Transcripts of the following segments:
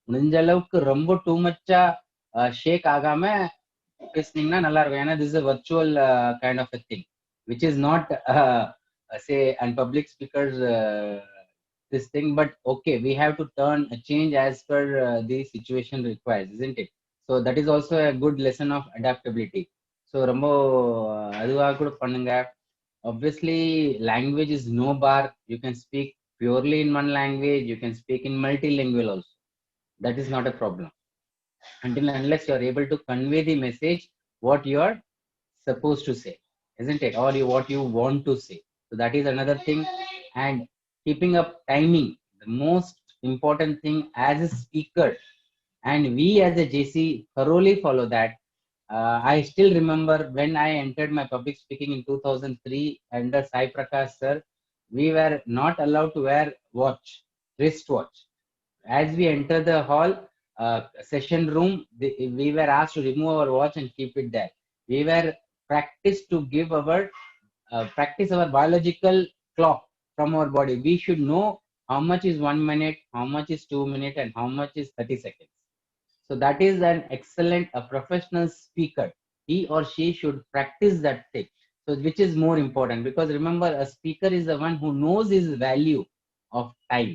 முடிஞ்ச அளவுக்கு ரொம்ப டூ மச்சா ஷேக் ஆகாம பேசுனீங்கன்னா நல்லா இருக்கும். ஏன்னா this virtual kind of a thing which is not say and public speakers this thing, but okay, we have to turn a change as per the situation requires, isn't it? So that is also a good lesson of adaptability. So ரொம்ப அதுவாக கூட பண்ணுங்க. Obviously language is no bar. You can speak purely in one language, you can speak in multilingual also. That is not a problem until unless you are able to convey the message what you are supposed to say, isn't it? Or what you want to say. So that is another thing. And keeping up timing, the most important thing as a speaker, and we as a JC thoroughly follow that. I still remember when I entered my public speaking in 2003 under Sai Prakash sir, we were not allowed to wear watch, wristwatch. As we enter the hall, session room, we were asked to remove our watch and keep it there. We were practiced to give our practice our biological clock from our body. We should know how much is 1 minute, how much is 2 minutes, and how much is 30 seconds. So that is an excellent, a professional speaker. He or she should practice that thing. So which is more important, because remember, a speaker is the one who knows his value of time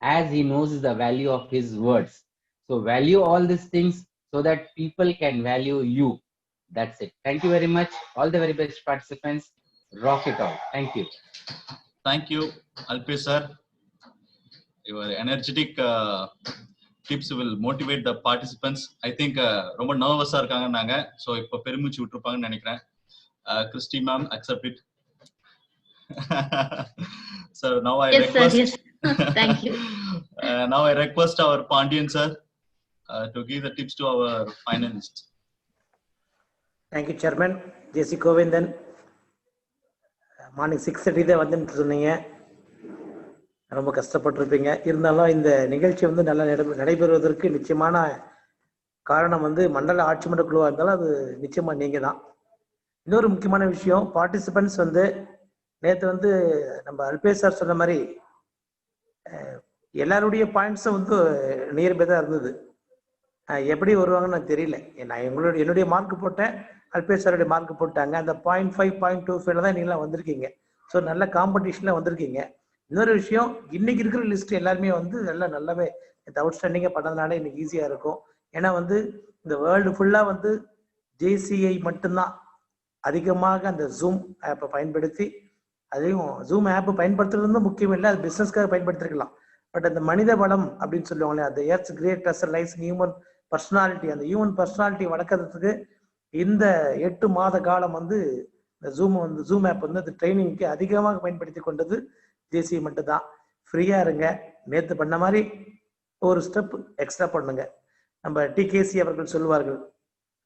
as he knows the value of his words. So value all these things so that people can value you. That's it. Thank you very much. All the very best participants. Rock it out. Thank you. Thank you, Alpesh sir. Your energetic tips will motivate the participants. I think ரொம்ப நர்வஸா இருக்காங்க நாங்க. So இப்போ பெருமூச்சு விட்டுருப்பாங்கன்னு நினைக்கிறேன். Christy ma'am, accept it. So now I request. Yes, thank you. Now I request our Pandian sir to give the tips to our finalists. Thank you, Chairman. JC Govindan. Morning 6:30 தான் வந்துட்டு சொன்னீங்க. ரொம்ப கஷ்டப்பட்டிருப்பீங்க. இருந்தாலும் இந்த நிகழ்ச்சி வந்து நல்லா நடைபெறுவதற்கு நிச்சயமான காரணம் வந்து மண்டல ஆட்சி மன்ற குழுவாக இருந்தாலும் அது நிச்சயமா நீங்க தான். இன்னொரு முக்கியமான விஷயம், பார்ட்டிசிபென்ட்ஸ் வந்து நேற்று வந்து நம்ம அல்பேஷ் சார் சொன்ன மாதிரி எல்லாருடைய பாயிண்ட்ஸும் வந்து நியர்பை தான் இருந்தது. எப்படி வருவாங்கன்னு எனக்கு தெரியல. நான் என்னுடைய மார்க் போட்டேன், அல்பேஷ் சாருடைய மார்க் போட்டாங்க. அந்த 0.5 0.25 தான் நீங்களாம் வந்திருக்கீங்க. ஸோ நல்ல காம்படிஷன்ல வந்திருக்கீங்க. இன்னொரு விஷயம், இன்னைக்கு இருக்கிற லிஸ்ட் எல்லாருமே வந்து நல்லாவே அவுட்ஸ்டாண்டிங்காக பண்ணதுனால இன்னைக்கு ஈஸியா இருக்கும். ஏன்னா வந்து இந்த வேர்ல்டு ஃபுல்லா வந்து ஜேசிஐ மட்டும்தான் அதிகமாக அந்த ஜூம் ஆப்பை பயன்படுத்தி, அதையும் ஜூம் ஆப்பை பயன்படுத்துறது வந்து முக்கியம் இல்லை, அது பிஸ்னஸ்க்காக பயன்படுத்திருக்கலாம். பட் அந்த மனித வளம் அப்படின்னு சொல்லுவாங்களே, அந்த earth's great treasure lies human personality, அந்த ஹியூமன் பர்சனாலிட்டி வளர்க்கறதுக்கு இந்த 8 மாத காலம் வந்து இந்த ஜூம் ஆப் வந்து அந்த ட்ரைனிங்க்கு அதிகமாக பயன்படுத்தி கொண்டது ஜேசி மட்டும்தான். ஃப்ரீயா இருங்க. நேற்று பண்ண மாதிரி ஒரு ஸ்டெப் எக்ஸ்ட்ரா பண்ணுங்க. நம்ம டிகேசி அவர்கள் சொல்லுவார்கள்,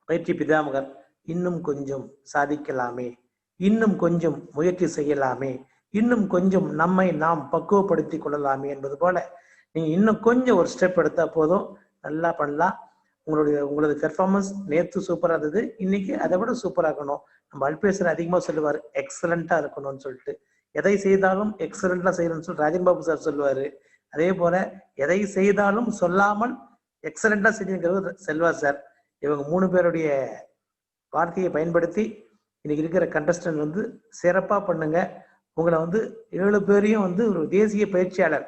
பயிற்சி பிதாமகர், இன்னும் கொஞ்சம் சாதிக்கலாமே, இன்னும் கொஞ்சம் முயற்சி செய்யலாமே, இன்னும் கொஞ்சம் நம்மை நாம் பக்குவப்படுத்தி கொள்ளலாமே என்பது போல நீங்க இன்னும் கொஞ்சம் ஒரு ஸ்டெப் எடுத்தா போதும், நல்லா பண்ணலாம். உங்களது பெர்ஃபார்மன்ஸ் நேற்று சூப்பரா இருந்தது, இன்னைக்கு அதை விட சூப்பரா இருக்கணும். நம்ம அல்பேசர் அதிகமா சொல்லுவாரு எக்ஸலண்டா இருக்கணும்னு சொல்லிட்டு, எதை செய்தாலும் எக்ஸலண்டா செய்யணும்னு சொல்லி ராஜன் பாபு சார் சொல்லுவாரு. அதே போல எதை செய்தாலும் சொல்லாமல் எக்ஸலண்டா செஞ்சுங்கிறது செல்வார் சார். இவங்க 3 பேருடைய வார்த்தையை பயன்படுத்தி இன்னைக்கு இருக்கிற கண்டஸ்டன்ட் வந்து சிறப்பா பண்ணுங்க. உங்களை வந்து 7 பேரையும் வந்து ஒரு தேசிய பயிற்சியாளர்,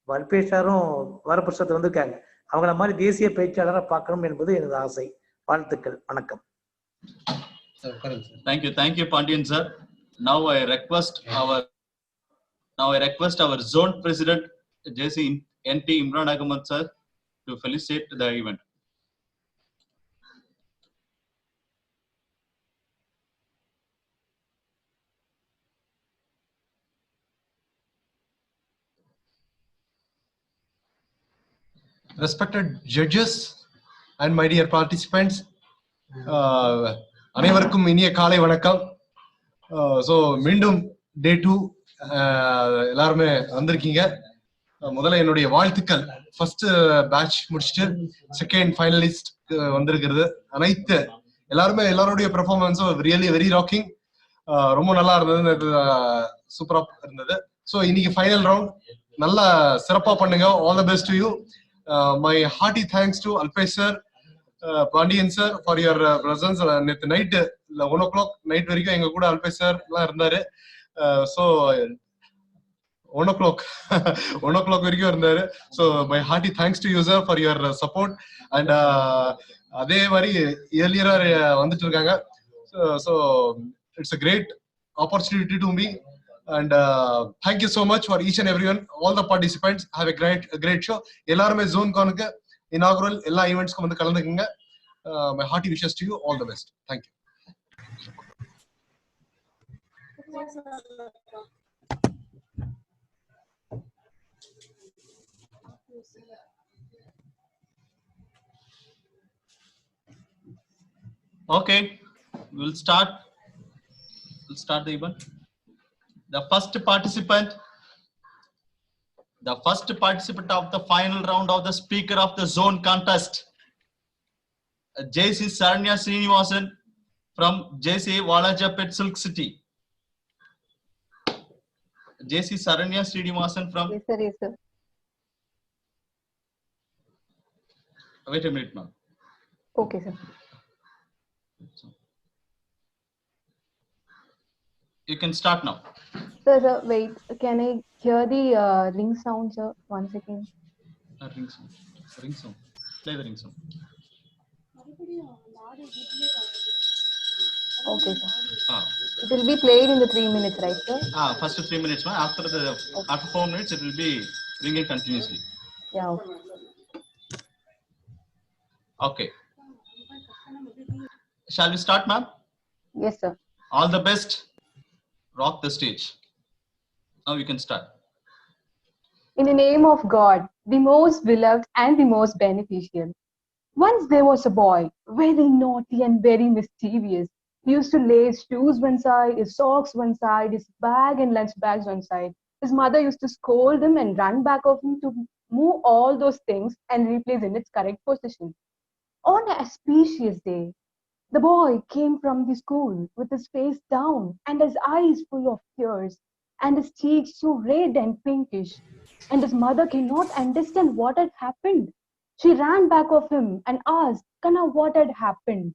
அல்பேஷாரும் வரப்பிரசாத் வந்திருக்காங்க, அவங்கள மாதிரி தேசிய பயிற்சியாளராக பார்க்கணும் என்பது எனது ஆசை. வாழ்த்துக்கள். வணக்கம். Thank you Pandian sir. Now I request our zone president JC NT Imran Ahmed sir to felicitate the event. Respected judges and my dear participants, அனைவருக்கும் இனிய காலை வணக்கம். ஸோ மீண்டும் டே 2 எல்லாருமே வந்திருக்கீங்க. முதல்ல என்னுடைய வாழ்த்துக்கள். ஃபர்ஸ்ட் பேட்ச் முடிச்சுட்டு செகண்ட் ஃபைனலிஸ்ட் வந்திருக்கிறது. அனைத்து எல்லாருடைய பெர்ஃபார்மன்ஸும் ரியலி வெரி ராக்கிங், ரொம்ப நல்லா இருந்தது, சூப்பரா இருந்தது. ஸோ இன்னைக்கு ஃபைனல் ரவுண்ட் நல்லா சிறப்பா பண்ணுங்க. All the best to you. My hearty thanks to Alpesh sir, Pandian sir for your presence. நேத்து night 1 o'clock night வரைக்கும் எங்க கூட அல்பேஷ் சார் எல்லாம் இருந்தாரு. So 1 o'clock 1 o'clock வரைக்கும் இருந்தாரு. So my hearty thanks to you sir for your support and அதே மாதிரி earlier வந்துட்டு இருக்காங்க. So it's a great opportunity to me and thank you so much for each and everyone, all the participants. Have a great show. எல்லாரும் zone conக்கு inaugural எல்லா events-க்கும் வந்து கலந்துக்கங்க. My hearty wishes to you, all the best. Thank you. Okay, we'll start the event. The first participant of the final round of the Speaker of the Zone contest, JC Saranya Srinivasan from JC Valajapet Silk City. JC Saranya Srinivasan from. Yes, sir. Yes, sir. Wait a minute, ma'am. Okay, sir. You can start now. Sir, wait. Can I hear the ring sound, sir? 1 second. Ring sound. Ring sound. Play the ring sound. Okay, sir. It will be played in the 3 minutes, right, sir? First 3 minutes, ma'am. After 4 minutes, it will be ringing continuously. Yeah. Okay. Okay. Shall we start, ma'am? Yes, sir. All the best. Rock the stage. Now you can start. In the name of God, the most beloved and the most beneficial. Once there was a boy, very naughty and very mischievous. He used to lay his shoes one side, his socks one side, his bag and lunch bags one side. His mother used to scold him and run back of him to move all those things and replace in its correct position. On an auspicious day, the boy came from the school with his face down and his eyes full of tears and his cheeks so red and pinkish. And his mother cannot understand what had happened. She ran back of him and asked, Kana, what had happened?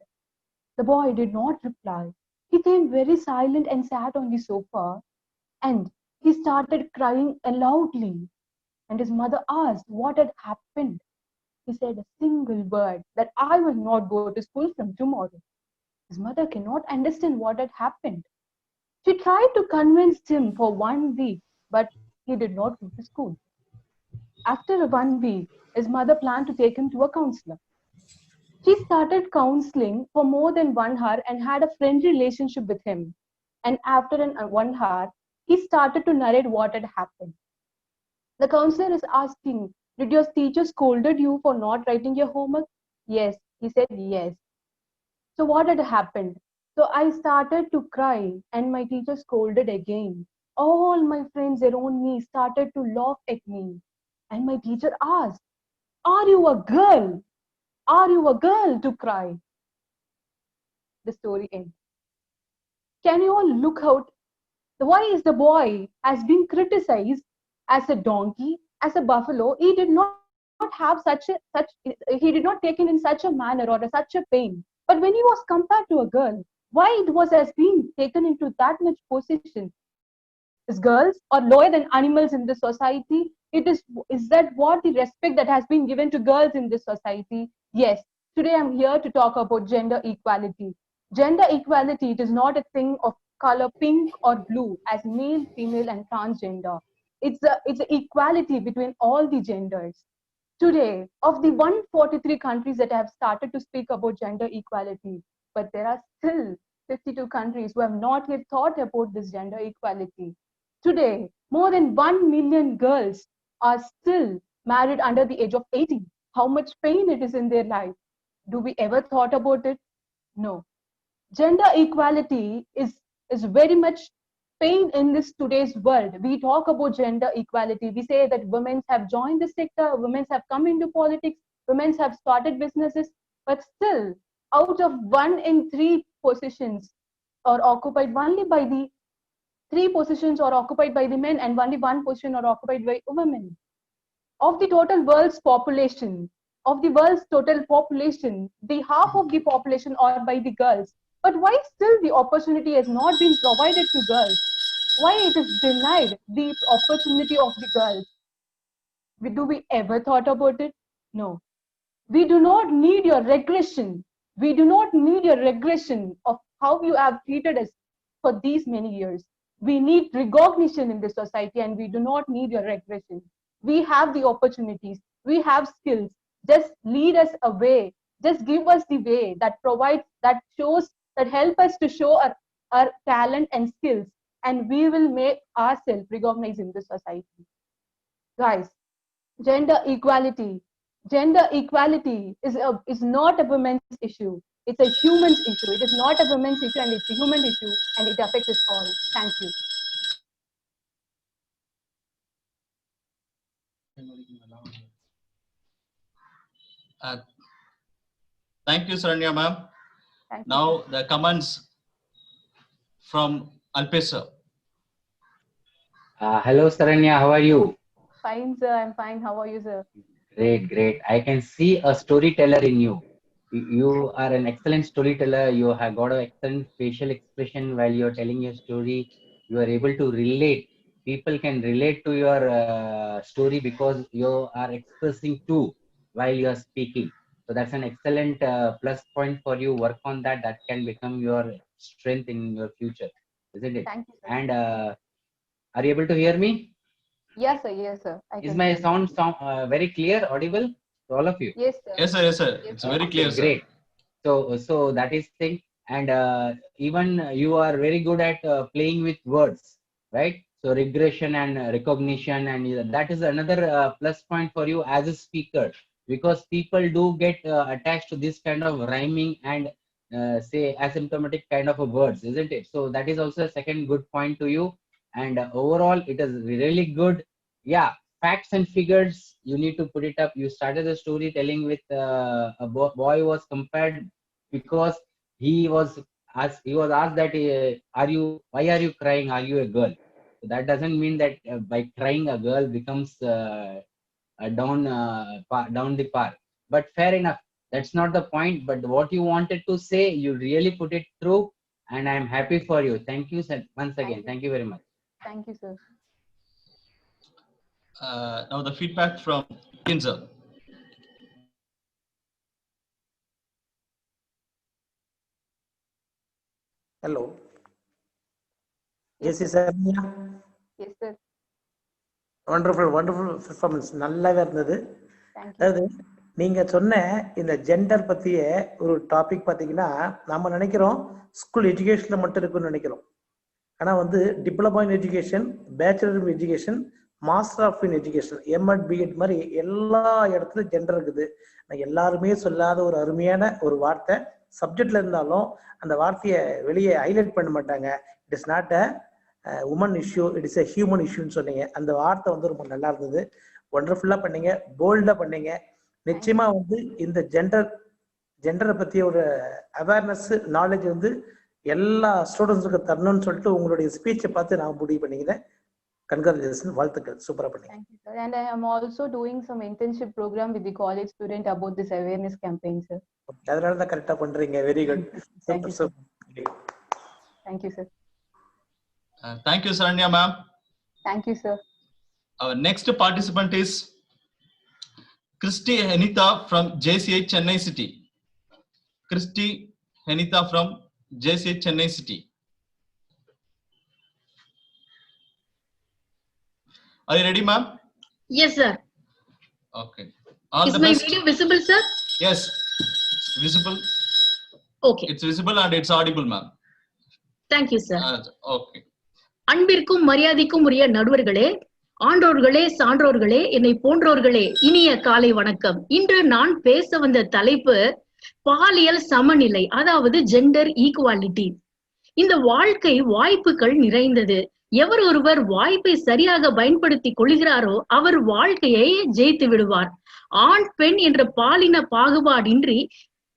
The boy did not reply. He came very silent and sat on the sofa and he started crying loudly. And his mother asked what had happened. He said a single word, that I will not go to school from tomorrow. His mother cannot understand what had happened. She tried to convince him for 1 week, but he did not go to school. After 1 week, his mother planned to take him to a counselor. She started counseling for more than 1 hour and had a friendly relationship with him. And after 1 hour, he started to narrate what had happened. The counselor is asking, did your teacher scolded you for not writing your homework? Yes, he said yes. So what had happened? So I started to cry and my teacher scolded again. All my friends around me started to laugh at me. And my teacher asked, are you a girl? Are you a girl to cry? The story ends. Can you all look out? Why is the boy has been criticized as a donkey, as a buffalo? He did not have he did not take it in such a manner or such a pain. But when he was compared to a girl, why it has been taken into that much position? Is girls are lower than animals in this society? Is that what the respect that has been given to girls in this society? Yes. Today I'm here to talk about gender equality. Gender equality, it is not a thing of color pink or blue as male, female and transgender. It's an equality between all the genders. Today, of the 143 countries that have started to speak about gender equality, but there are still 52 countries who have not yet thought about this gender equality. Today, more than 1 million girls are still married under the age of 18. How much pain it is in their life. Do we ever thought about it? No. Gender equality is very much pain in this today's world. We talk about gender equality. We say that women have joined the sector, women have come into politics, women have started businesses, but still, out of 1 in 3 positions are occupied only by the 3 positions are occupied by the men and only 1 position are occupied by women. of the total world's population, the half of the population are by the girls. But why still the opportunity has not been provided to girls? Why it is denied the opportunity of the girls? Do we ever thought about it? No. We do not need your regression. We do not need your regression of how you have treated us for these many years. We need recognition in this society, and we do not need your regression. We have the opportunities. We have skills. Just lead us away. Just give us the way that provides, that shows, that help us to show our talent and skills, and we will make ourselves recognized in this society. Guys, gender equality is not a women's issue. It's a human's issue. It is not a women's issue, and it's a human issue, and it affects us all. Thank you. Thank you, Saranya ma'am. Thank you. Now the comments from Alpesh sir. Hello, Saranya. How are you? Fine, sir. I'm fine. How are you, sir? Great, great. I can see a storyteller in you. You are an excellent storyteller. You have got an excellent facial expression while you're telling your story. You are able to relate. People can relate to your story because you are expressing too while you are speaking. So that's an excellent plus point for you. Work on that. That can become your strength in your future, isn't it? Thank you, sir. And are you able to hear me? Yes, sir. Yes, sir. Is my sound very clear, audible to all of you? Yes, sir. Yes, sir. Yes, sir. It's very clear, sir. Great. So that is thing, and even you are very good at playing with words, right? So regression and recognition, and that is another plus point for you as a speaker, because people do get attached to this kind of rhyming and say asymptomatic kind of a words, isn't it? So that is also a second good point to you, and overall it is really good. Yeah, facts and figures, you need to put it up. You started the storytelling with a boy was compared because he was asked that why are you crying, are you a girl? So that doesn't mean that by crying a girl becomes down the path. But fair enough, that's not the point. But what you wanted to say, you really put it through, and I'm happy for you. Thank you, sir, once again. Thank you very much. Thank you, sir. Now the feedback from Kinzer. Hello Yes, JC sir, Yes, sir. Wonderful performance, நல்லாவே இருந்தது. Thank you. அதாவது நீங்க சொன்ன இந்த gender பத்திய ஒரு topic பாத்தீங்கன்னா, நம்ம நினைக்கிறோம் ஸ்கூல் எஜுகேஷன்ல மட்டும் இருக்குன்னு நினைக்கிறோம். ஆனா வந்து diploma in education, bachelor in education, master of in education, MEd BEd மாதிரி எல்லா இடத்துலயும் ஜெண்டர் இருக்குது. எல்லாருமே சொல்லாத ஒரு அருமையான ஒரு வார்த்தை. சப்ஜெக்ட்ல இருந்தாலும் அந்த வார்த்தையை வெளியே ஹைலைட் பண்ண மாட்டாங்க. It is not a woman issue, it is a human இஷ்யூன்னு சொன்னீங்க. அந்த வார்த்தை வந்து ரொம்ப நல்லா இருந்தது. ஒண்டர்ஃபுல்லா பண்ணீங்க, போல்டா பண்ணீங்க. நிச்சயமா வந்து இந்த ஜெண்டரை பத்திய ஒரு அவேர்னஸ், நாலேஜ் வந்து எல்லா ஸ்டூடெண்ட்ஸுக்கு தரணும்னு சொல்லிட்டு உங்களுடைய ஸ்பீச்சை பார்த்து நான் முடிவு பண்ணிக்கிறேன். கங்க்ராச்சுலேஷன், வாழ்த்துக்கள், சூப்பரா பண்ணீங்க. Thank you, sir. And I am also doing some internship program with the college student about this awareness campaign, sir. அதனால தான் கரெக்டா பண்றீங்க. Very good. Thank you, sir. Thank you, sir. Thank you, Saranya ma'am. Thank you, sir. Our next participant is Christy Henita from JCI Chennai City. Christy Henita from JCI Chennai City. Are you ready, ma'am? Yes, sir. Okay. All Is the my best. video visible, sir? Yes, visible. Okay. It's visible and it's audible, ma'am. Thank you, sir. Okay. அன்பிற்கும் மரியாதைக்கும் உரிய நடுவர்களே, ஆண்டோர்களே, சான்றோர்களே, என்னை போன்றோர்களே, இனிய காலை வணக்கம். இன்று நான் பேச வந்த தலைப்பு பாலியல் சமநிலை, அதாவது ஜெண்டர் ஈக்குவாலிட்டி. இந்த வாழ்க்கை வாய்ப்புகள் நிறைந்தது. எவர் ஒருவர் வாய்ப்பை சரியாக பயன்படுத்தி கொள்கிறாரோ அவர் வாழ்க்கையை ஜெயித்து விடுவார். ஆண் பெண் என்ற பாலின பாகுபாடின்றி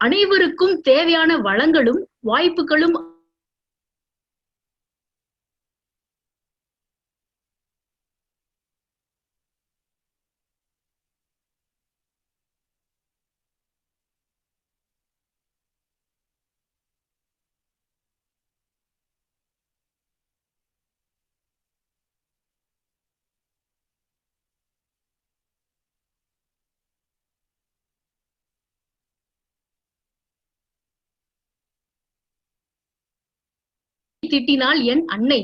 அனைவருக்கும் தேவையான வளங்களும் வாய்ப்புகளும் திட்டினாள் என் அன்னை.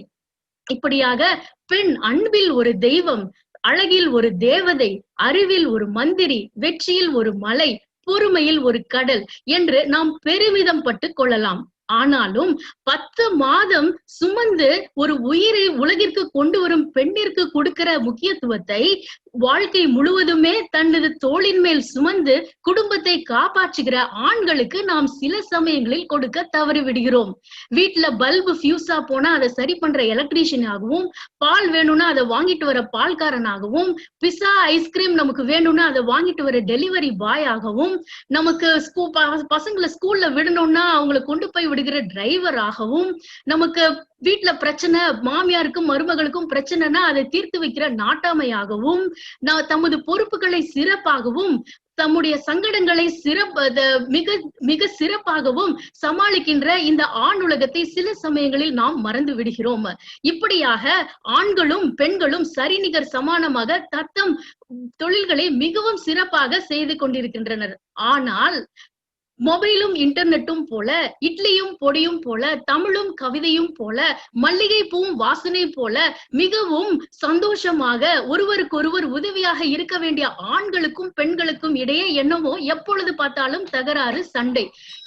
இப்படியாக பெண் அன்பில் ஒரு தெய்வம், அழகில் ஒரு தேவதை, அறிவில் ஒரு மந்திரி, வெற்றியில் ஒரு மலை, பொறுமையில் ஒரு கடல் என்று நாம் பெருமிதம் பட்டு கொள்ளலாம். ஆனாலும் 10 மாதம் சுமந்து ஒரு உயிரை உலகிற்கு கொண்டு வரும் பெண்ணிற்கு கொடுக்கிற முக்கியத்துவத்தை வாழ்க்கை முழுவதுமே தனது தோளின் மேல் சுமந்து குடும்பத்தை காப்பாற்றுகிற ஆண்களுக்கு நாம் சில சமயங்களில் கொடுக்க தவறி விடுகிறோம். வீட்டுல பல்பு ஃபியூஸா போனா அதை சரி பண்ற எலக்ட்ரீஷியன் ஆகவும், பால் வேணும்னா அதை வாங்கிட்டு வர பால்காரனாகவும், பிஸா ஐஸ்கிரீம் நமக்கு வேணும்னா அதை வாங்கிட்டு வர டெலிவரி பாய் ஆகவும், நமக்கு பசங்களை ஸ்கூல்ல விடணும்னா அவங்களை கொண்டு போய் விடுகிற டிரைவர் ஆகவும், நமக்கு வீட்டுல பிரச்சனை, மாமியாருக்கும் மருமகளுக்கும் பிரச்சனைனா அதை தீர்த்து வைக்கிற நாட்டாமையாகவும், தமது பொறுப்புகளை சிறப்பாகவும், தம்முடைய சங்கடங்களை மிக சிறப்பாகவும் சமாளிக்கின்ற இந்த ஆண் உலகத்தை சில சமயங்களில் நாம் மறந்து விடுகிறோம். இப்படியாக ஆண்களும் பெண்களும் சரிநிகர் சமானமாக தத்தம் தொழில்களை மிகவும் சிறப்பாக செய்து கொண்டிருக்கின்றனர். ஆனால் மொபைலும் இன்டர்நெட்டும் போல, இட்லியும் பொடியும் போல, தமிழும் கவிதையும் போல, மல்லிகை பூவும் வாசனை போல மிகவும் சந்தோஷமாக ஒருவருக்கொருவர் உதவியாக இருக்க வேண்டிய ஆண்களுக்கும் பெண்களுக்கும் இடையே என்னவோ எப்பொழுது பார்த்தாலும் தகராறு, சண்டை.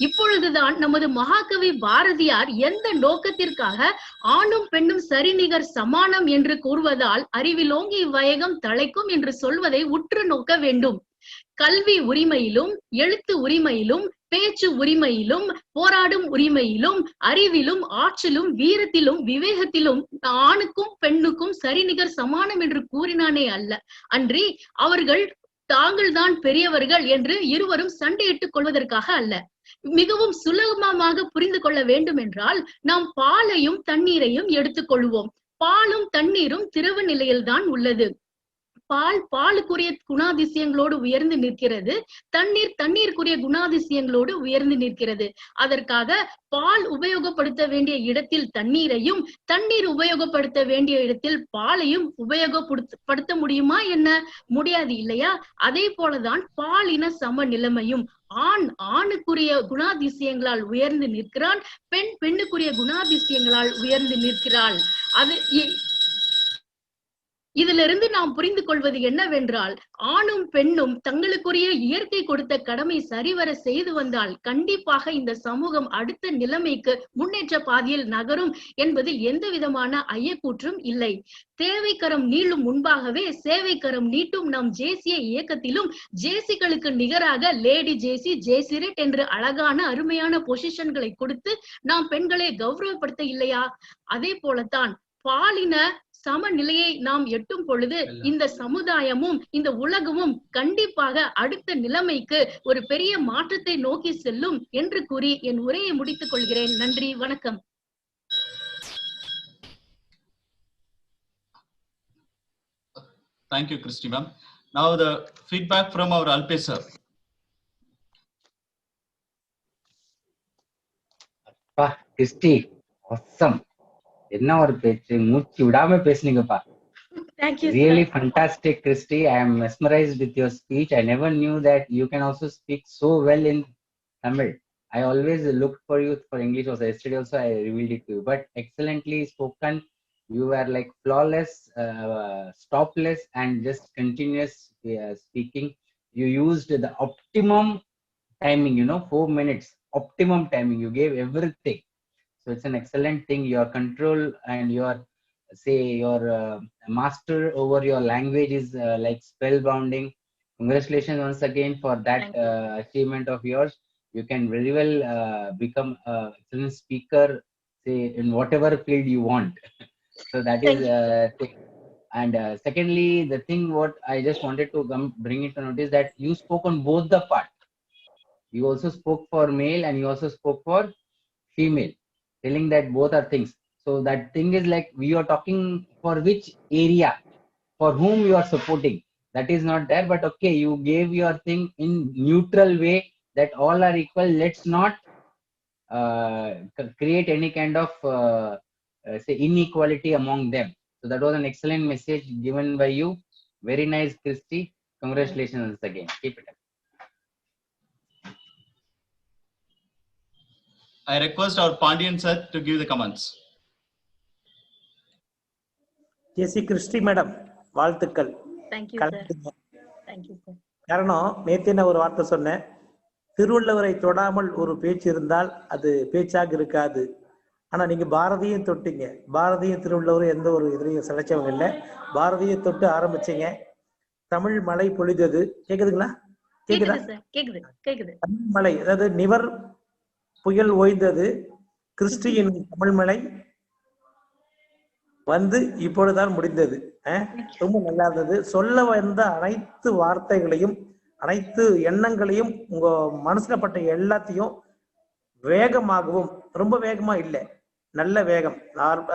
இப்பொழுதுதான் நமது மகாகவி பாரதியார் எந்த நோக்கத்திற்காக ஆணும் பெண்ணும் சரிநிகர் சமானம் என்று கூறுவதால் அறிவிலோங்கி வயகம் தழைக்கும் என்று சொல்வதை உற்று நோக்க வேண்டும். கல்வி உரிமையிலும், எழுத்து உரிமையிலும், பேச்சு உரிமையிலும், போராடும் உரிமையிலும், அறிவிலும், ஆற்றலும், வீரத்திலும், விவேகத்திலும் ஆணுக்கும் பெண்ணுக்கும் சரிநிகர் சமானம் என்று கூறினானே அல்ல அன்றி அவர்கள் தாங்கள்தான் பெரியவர்கள் என்று இருவரும் சண்டையிட்டுக் கொள்வதற்காக அல்ல. மிகவும் சுலபமாக புரிந்து கொள்ள வேண்டும் என்றால் நாம் பாலையும் தண்ணீரையும் எடுத்துக் கொள்வோம். பாலும் தண்ணீரும் திரவ நிலையில்தான் உள்ளது. பால் பாலுக்குரிய குணாதிசயங்களோடு உயர்ந்து நிற்கிறது, தண்ணீர் தண்ணீருக்குரிய குணாதிசயங்களோடு உயர்ந்து நிற்கிறது. அதற்காக பால் உபயோகப்படுத்த வேண்டிய இடத்தில் தண்ணீரையும், தண்ணீர் உபயோகப்படுத்த வேண்டிய இடத்தில் பாலையும் உபயோகப்படுத்த முடியுமா என்ன? முடியாது இல்லையா? அதே போலதான் பாலின சம நிலைமையும். ஆண் ஆணுக்குரிய குணாதிசயங்களால் உயர்ந்து நிற்கிறான், பெண் பெண்ணுக்குரிய குணாதிசயங்களால் உயர்ந்து நிற்கிறாள். அது இதிலிருந்து நாம் புரிந்து கொள்வது என்னவென்றால், ஆணும் பெண்ணும் தங்களுக்குரிய இயற்கை கொடுத்த கடமை சரிவர செய்து வந்தால் கண்டிப்பாக இந்த சமூகம் அடுத்த நிலைமைக்கு முன்னேற்ற பாதையில் நகரும் என்பதில் எந்த விதமான ஐயக்கூற்றும் இல்லை. தேவைக்கரம் நீளும் முன்பாகவே சேவைக்கரம் நீட்டும் நம் ஜேசிய இயக்கத்திலும் ஜேசிகளுக்கு நிகராக லேடி ஜேசி, ஜேசிரெட் என்று அழகான அருமையான பொசிஷன்களை கொடுத்து நாம் பெண்களை கௌரவப்படுத்த இல்லையா? அதே போலத்தான் பாலின சமநிலையை நாம் எட்டும் பொழுது இந்த சமுதாயமும் இந்த உலகமும் கண்டிப்பாக அடுத்த நிலைமைக்கு ஒரு பெரிய மாற்றத்தை நோக்கி செல்லும் என்று கூறி என் உரையை முடித்துக் கொள்கிறேன். நன்றி, வணக்கம். Thank you, Christy ma'am. Now the feedback from our Alpesh sir. Christy, awesome. என்ன ஒரு பேச்சு, மூச்சு விடாம பேசுனீங்கப்பா. Thank you, really sir. Fantastic, Christy. I am mesmerized with your speech. I never knew that you can also speak so well in Tamil. I always looked for you for English also. Yesterday also I revealed it to you, but excellently spoken. You were like flawless, stopless and just continuous speaking. You used the optimum timing, 4 minutes, optimum timing. You gave everything. So it's an excellent thing. Your control and your master over your language is like spellbounding. Congratulations once again for that achievement of yours. You can very well become an excellent speaker, say in whatever field you want. So that is thing. And secondly, the thing what I just wanted to bring it to notice that you spoke on both the part. You also spoke for male and you also spoke for female, telling that both are things. So that thing is like we are talking for which area, for whom you are supporting. That is not there, but okay, you gave your thing in neutral way that all are equal. Let's not create any kind of say inequality among them. So that was an excellent message given by you. Very nice, Christy. Congratulations once again. Keep it up. I request our Pandian sir to give the comments. JC Christy madam வாழ்த்துக்கள். Thank you sir. கலந்துங்க. Thank you sir. காரணம் நேத்தே நான் ஒரு வார்த்தை சொன்னேன், திருவள்ளுவரை தொடாமல் ஒரு பேச்சு இருந்தால் அது பேச்சாக இருக்காது. ஆனா நீங்க பாரதியும் தொட்டீங்க. பாரதியும் திருவள்ளுவரும் எந்த ஒரு இதுலையும் சிலைச்சவங்க இல்லை. பாரதியை தொட்டு ஆரம்பிச்சீங்க. தமிழ் மழை பொழிந்தது. கேக்குதுங்களா? கேக்குதா? கேக்குது கேக்குது. தமிழ் மழை, அதாவது நிவர் புயல் ஓய்ந்தது, கிறிஸ்டியின் தமிழ் மழை வந்து இப்பொழுதுதான் முடிந்தது. ரொம்ப நல்லா இருந்தது. சொல்ல வந்த அனைத்து வார்த்தைகளையும் அனைத்து எண்ணங்களையும் உங்க மனசுல பட்ட எல்லாத்தையும் வேகமாகவும், ரொம்ப வேகமா இல்லை, நல்ல வேகம்,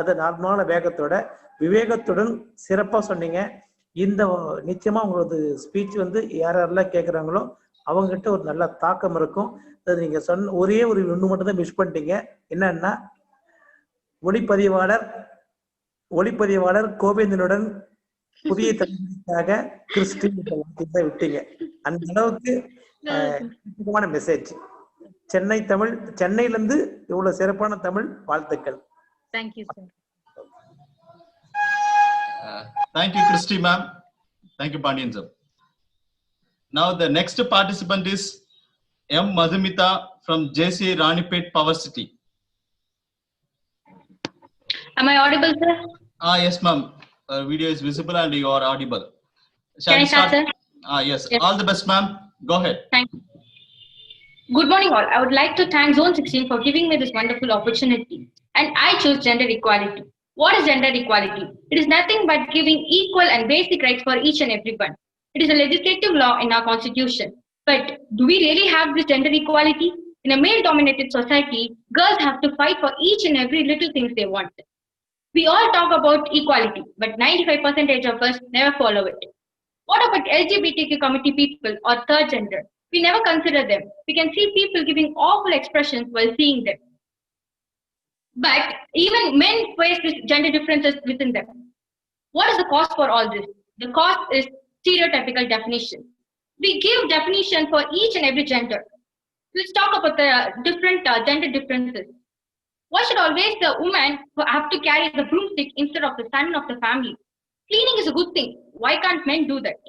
அது நார்மலான வேகத்தோட விவேகத்துடன் சிறப்பா சொன்னீங்க. இந்த நிச்சயமா உங்களது ஸ்பீச் வந்து யாரெல்லாம் கேட்குறாங்களோ அவங்ககிட்ட ஒரு நல்ல தாக்கம் இருக்கும். அது நீங்க சொன்ன ஒரே ஒரு ஒன்று மட்டும் தான் மிஸ் பண்ணிட்டீங்க. என்னன்னா ஒளிப்பதிவாளர் கோவிந்தனுடன் புதிய தலைமுறைக்காக கிறிஸ்டின் விட்டீங்க. அந்த அளவுக்கு முக்கியமான மெசேஜ். சென்னையில இருந்து இவ்வளவு சிறப்பான தமிழ் வாழ்த்துக்கள். Thank you sir. Thank you, Christy ma'am. Thank you, Pandian sir. Now the next participant is M. Madhumita from JC Ranipet Power City. Am I audible, sir? Yes, ma'am. Video is visible and you are audible. Can I start, sir? Yes. All the best, ma'am. Go ahead. Thank you. Good morning, all. I would like to thank Zone 16 for giving me this wonderful opportunity. And I choose gender equality. What is gender equality? It is nothing but giving equal and basic rights for each and everyone. It is a legislative law in our constitution. But do we really have this gender equality? In a male-dominated society, girls have to fight for each and every little thing they want. We all talk about equality, but 95% of us never follow it. What about LGBTQ community people or third gender? We never consider them. We can see people giving awful expressions while seeing them. But even men face this gender differences within them. What is the cause for all this? The cause is stereotypical definition. We give definition for each and every gender. Let's talk about the different gender differences. Why should always the woman have to carry the broomstick instead of the son of the family? Cleaning is a good thing. Why can't men do that?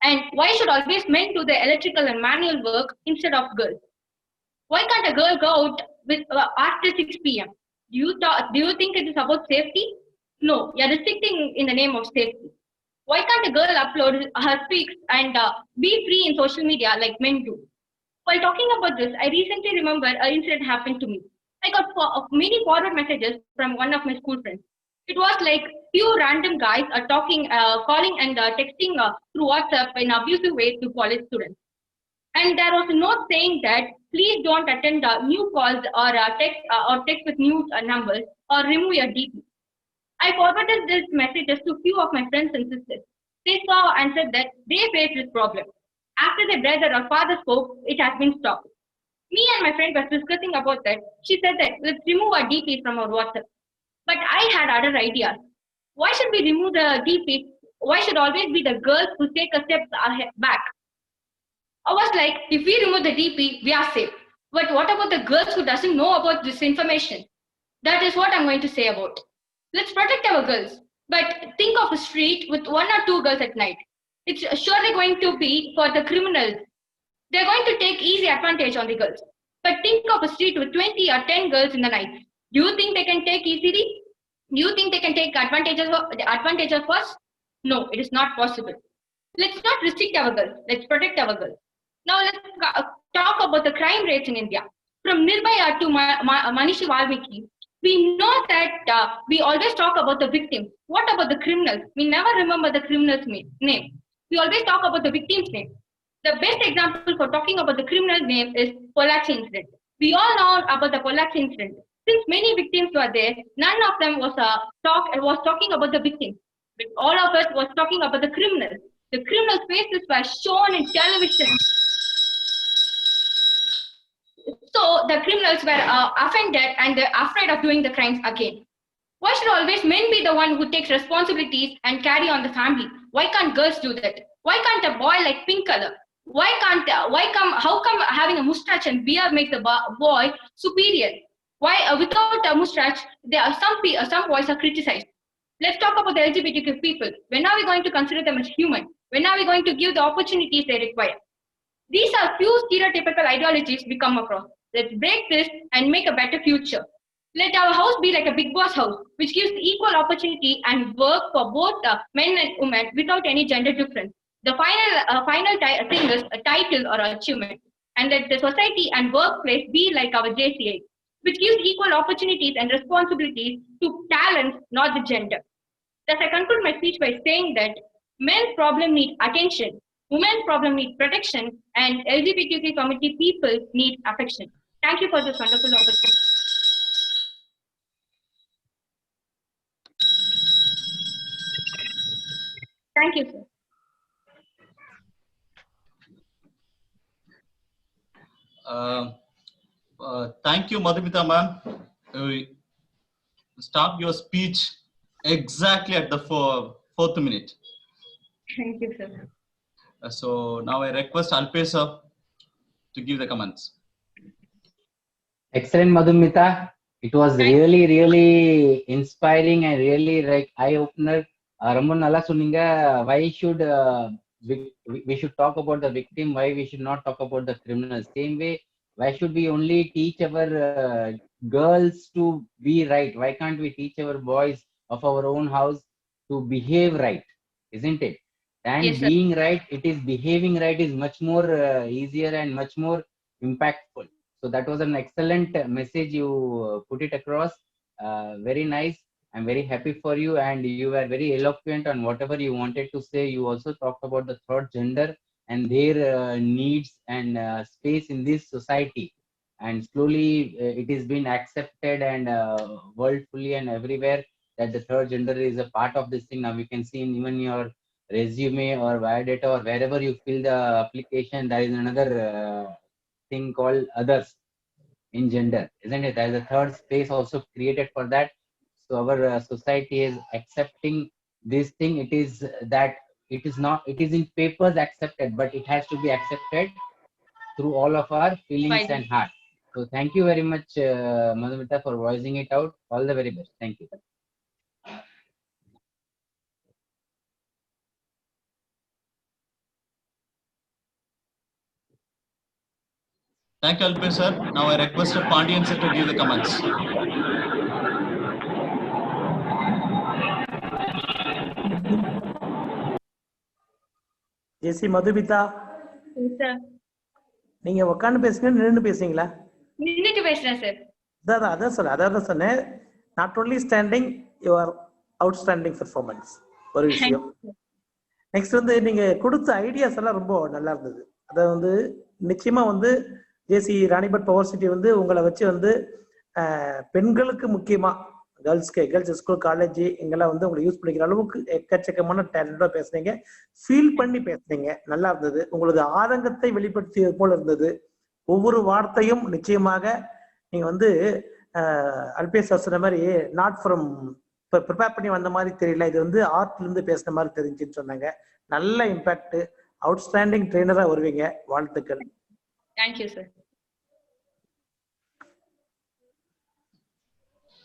And why should always men do the electrical and manual work instead of girls? Why can't a girl go out with after 6 p.m.? Do you think it is about safety? No, you're restricting in the name of safety. Why can't a girl upload her pics and be free in social media like men do? While talking about this, I recently remember an incident happened to me. I got many forward messages from one of my school friends. It was like few random guys are talking, calling and texting through WhatsApp in an abusive way to college students. And there was a note saying that please don't attend new calls or text with new numbers or remove your DP. I forwarded these messages to few of my friends and sisters. They saw and said that they faced this problem. After their brother or father spoke, it has been stopped. Me and my friend was discussing about that. She said that let's remove our DP from our WhatsApp. But I had other ideas. Why should we remove the DP? Why should always be the girls who take a step back? I was like, if we remove the DP, we are safe. But what about the girls who doesn't know about this information? That is what I'm going to say about. Let's protect our girls. But think of a street with 1 or 2 girls at night. It's surely going to be for the criminals. They're going to take easy advantage on the girls. But think of a street with 20 or 10 girls in the night. Do you think they can take easily? Do you think they can take advantage of us? No, it is not possible. Let's not restrict our girls. Let's protect our girls. Now let's talk about the crime rates in India. From Nirbhaya to Manishi Valmiki, we know that we always talk about the victims. What about the criminals? We never remember the criminal's name. We always talk about the victim's name. The best example for talking about the criminal name is Pollachi incident. We all know about the Pollachi incident. Since many victims were there, none of them was talking about the victims. But all of us was talking about the criminals. The criminals' faces were shown in television. So the criminals were offended and they're afraid of doing the crimes again. Why should always men be the one who takes responsibilities and carry on the family? Why can't girls do that? Why can't a boy like pink color? How come having a mustache and beard makes the boy superior? Why without a mustache, there are some boys are criticized. Let's talk about the LGBTQ people. When are we going to consider them as human? When are we going to give the opportunities they require? These are few stereotypical ideologies we come across. Let's break this and make a better future. Let our house be like a big boss house, which gives equal opportunity and work for both men and women without any gender difference. The final thing is a title or achievement. And let the society and workplace be like our JCA, which gives equal opportunities and responsibilities to talents, not the gender. Thus, I conclude my speech by saying that men's problem need attention, women's problem need protection, and LGBTQ community people need affection. Thank you for this wonderful opportunity. Thank you, sir. Thank you, Madhumita ma'am. Start your speech exactly at the fourth minute. Thank you, sir. So now I request Alpesh sir to give the comments. Excellent, Madhumita. It was really, really inspiring and really like eye opener. Ramon Nalla Suninga, why should we should talk about the victim? Why we should not talk about the criminal? Same way, why should we only teach our girls to be right? Why can't we teach our boys of our own house to behave right? Isn't it? And Yes, sir. being right, it is behaving right is much more easier and much more impactful. So that was an excellent message you put it across. Very nice. I'm very happy for you, and you were very eloquent on whatever you wanted to say. You also talked about the third gender and their needs and space in this society. And slowly it is being accepted and worldfully and everywhere that the third gender is a part of this thing. Now you can see in even your resume or biodata or wherever you fill the application, there is another thing called others in gender, isn't it? There's a third space also created for that. So our society is accepting this thing. It is that it is not, it is in papers accepted, but it has to be accepted through all of our feelings and heart. So thank you very much, Madhumita, for voicing it out. All the very best. Thank you. Thank you, Alpesh sir. Now I request Pandian sir to give the comments. JC Madhumitha, Yes, sir. நீங்க உட்காந்து பேசுங்க, நின்று பேசுங்களா? நின்னுட்டு பேசுறேன் sir. அதான் சொன்னேன். Not only standing, your outstanding performance ஒரு விஷயம். நெக்ஸ்ட் வந்து நீங்க கொடுத்த ஐடியாஸ் எல்லாம் ரொம்ப நல்லா இருந்தது. அதை வந்து நிச்சயமா வந்து ஜேசி ராணிபட் பவர் சிட்டி வந்து உங்களை வச்சு வந்து பெண்களுக்கு முக்கியமா கேர்ள்ஸ் ஸ்கூல் காலேஜ் இங்கெல்லாம் வந்து உங்களை யூஸ் பண்ணிக்கிற அளவுக்கு எக்கச்சக்கமான டேலண்டா பேசுனீங்க, ஃபீல் பண்ணி பேசுனீங்க, நல்லா இருந்தது. உங்களது ஆதங்கத்தை வெளிப்படுத்தியது போல இருந்தது. ஒவ்வொரு வார்த்தையும் நிச்சயமாக நீங்க வந்து அல்பேஷ் சொன்ன மாதிரி நாட் ஃப்ரம் ப்ரிப்பேர் பண்ணி வந்த மாதிரி தெரியல, இது வந்து ஆர்ட்ல இருந்து பேசுன மாதிரி தெரிஞ்சுன்னு சொன்னாங்க. நல்ல இம்பாக்ட், அவுட்ஸ்டாண்டிங் ட்ரெயினரா வருவீங்க. வாழ்த்துக்கள். Thank you sir.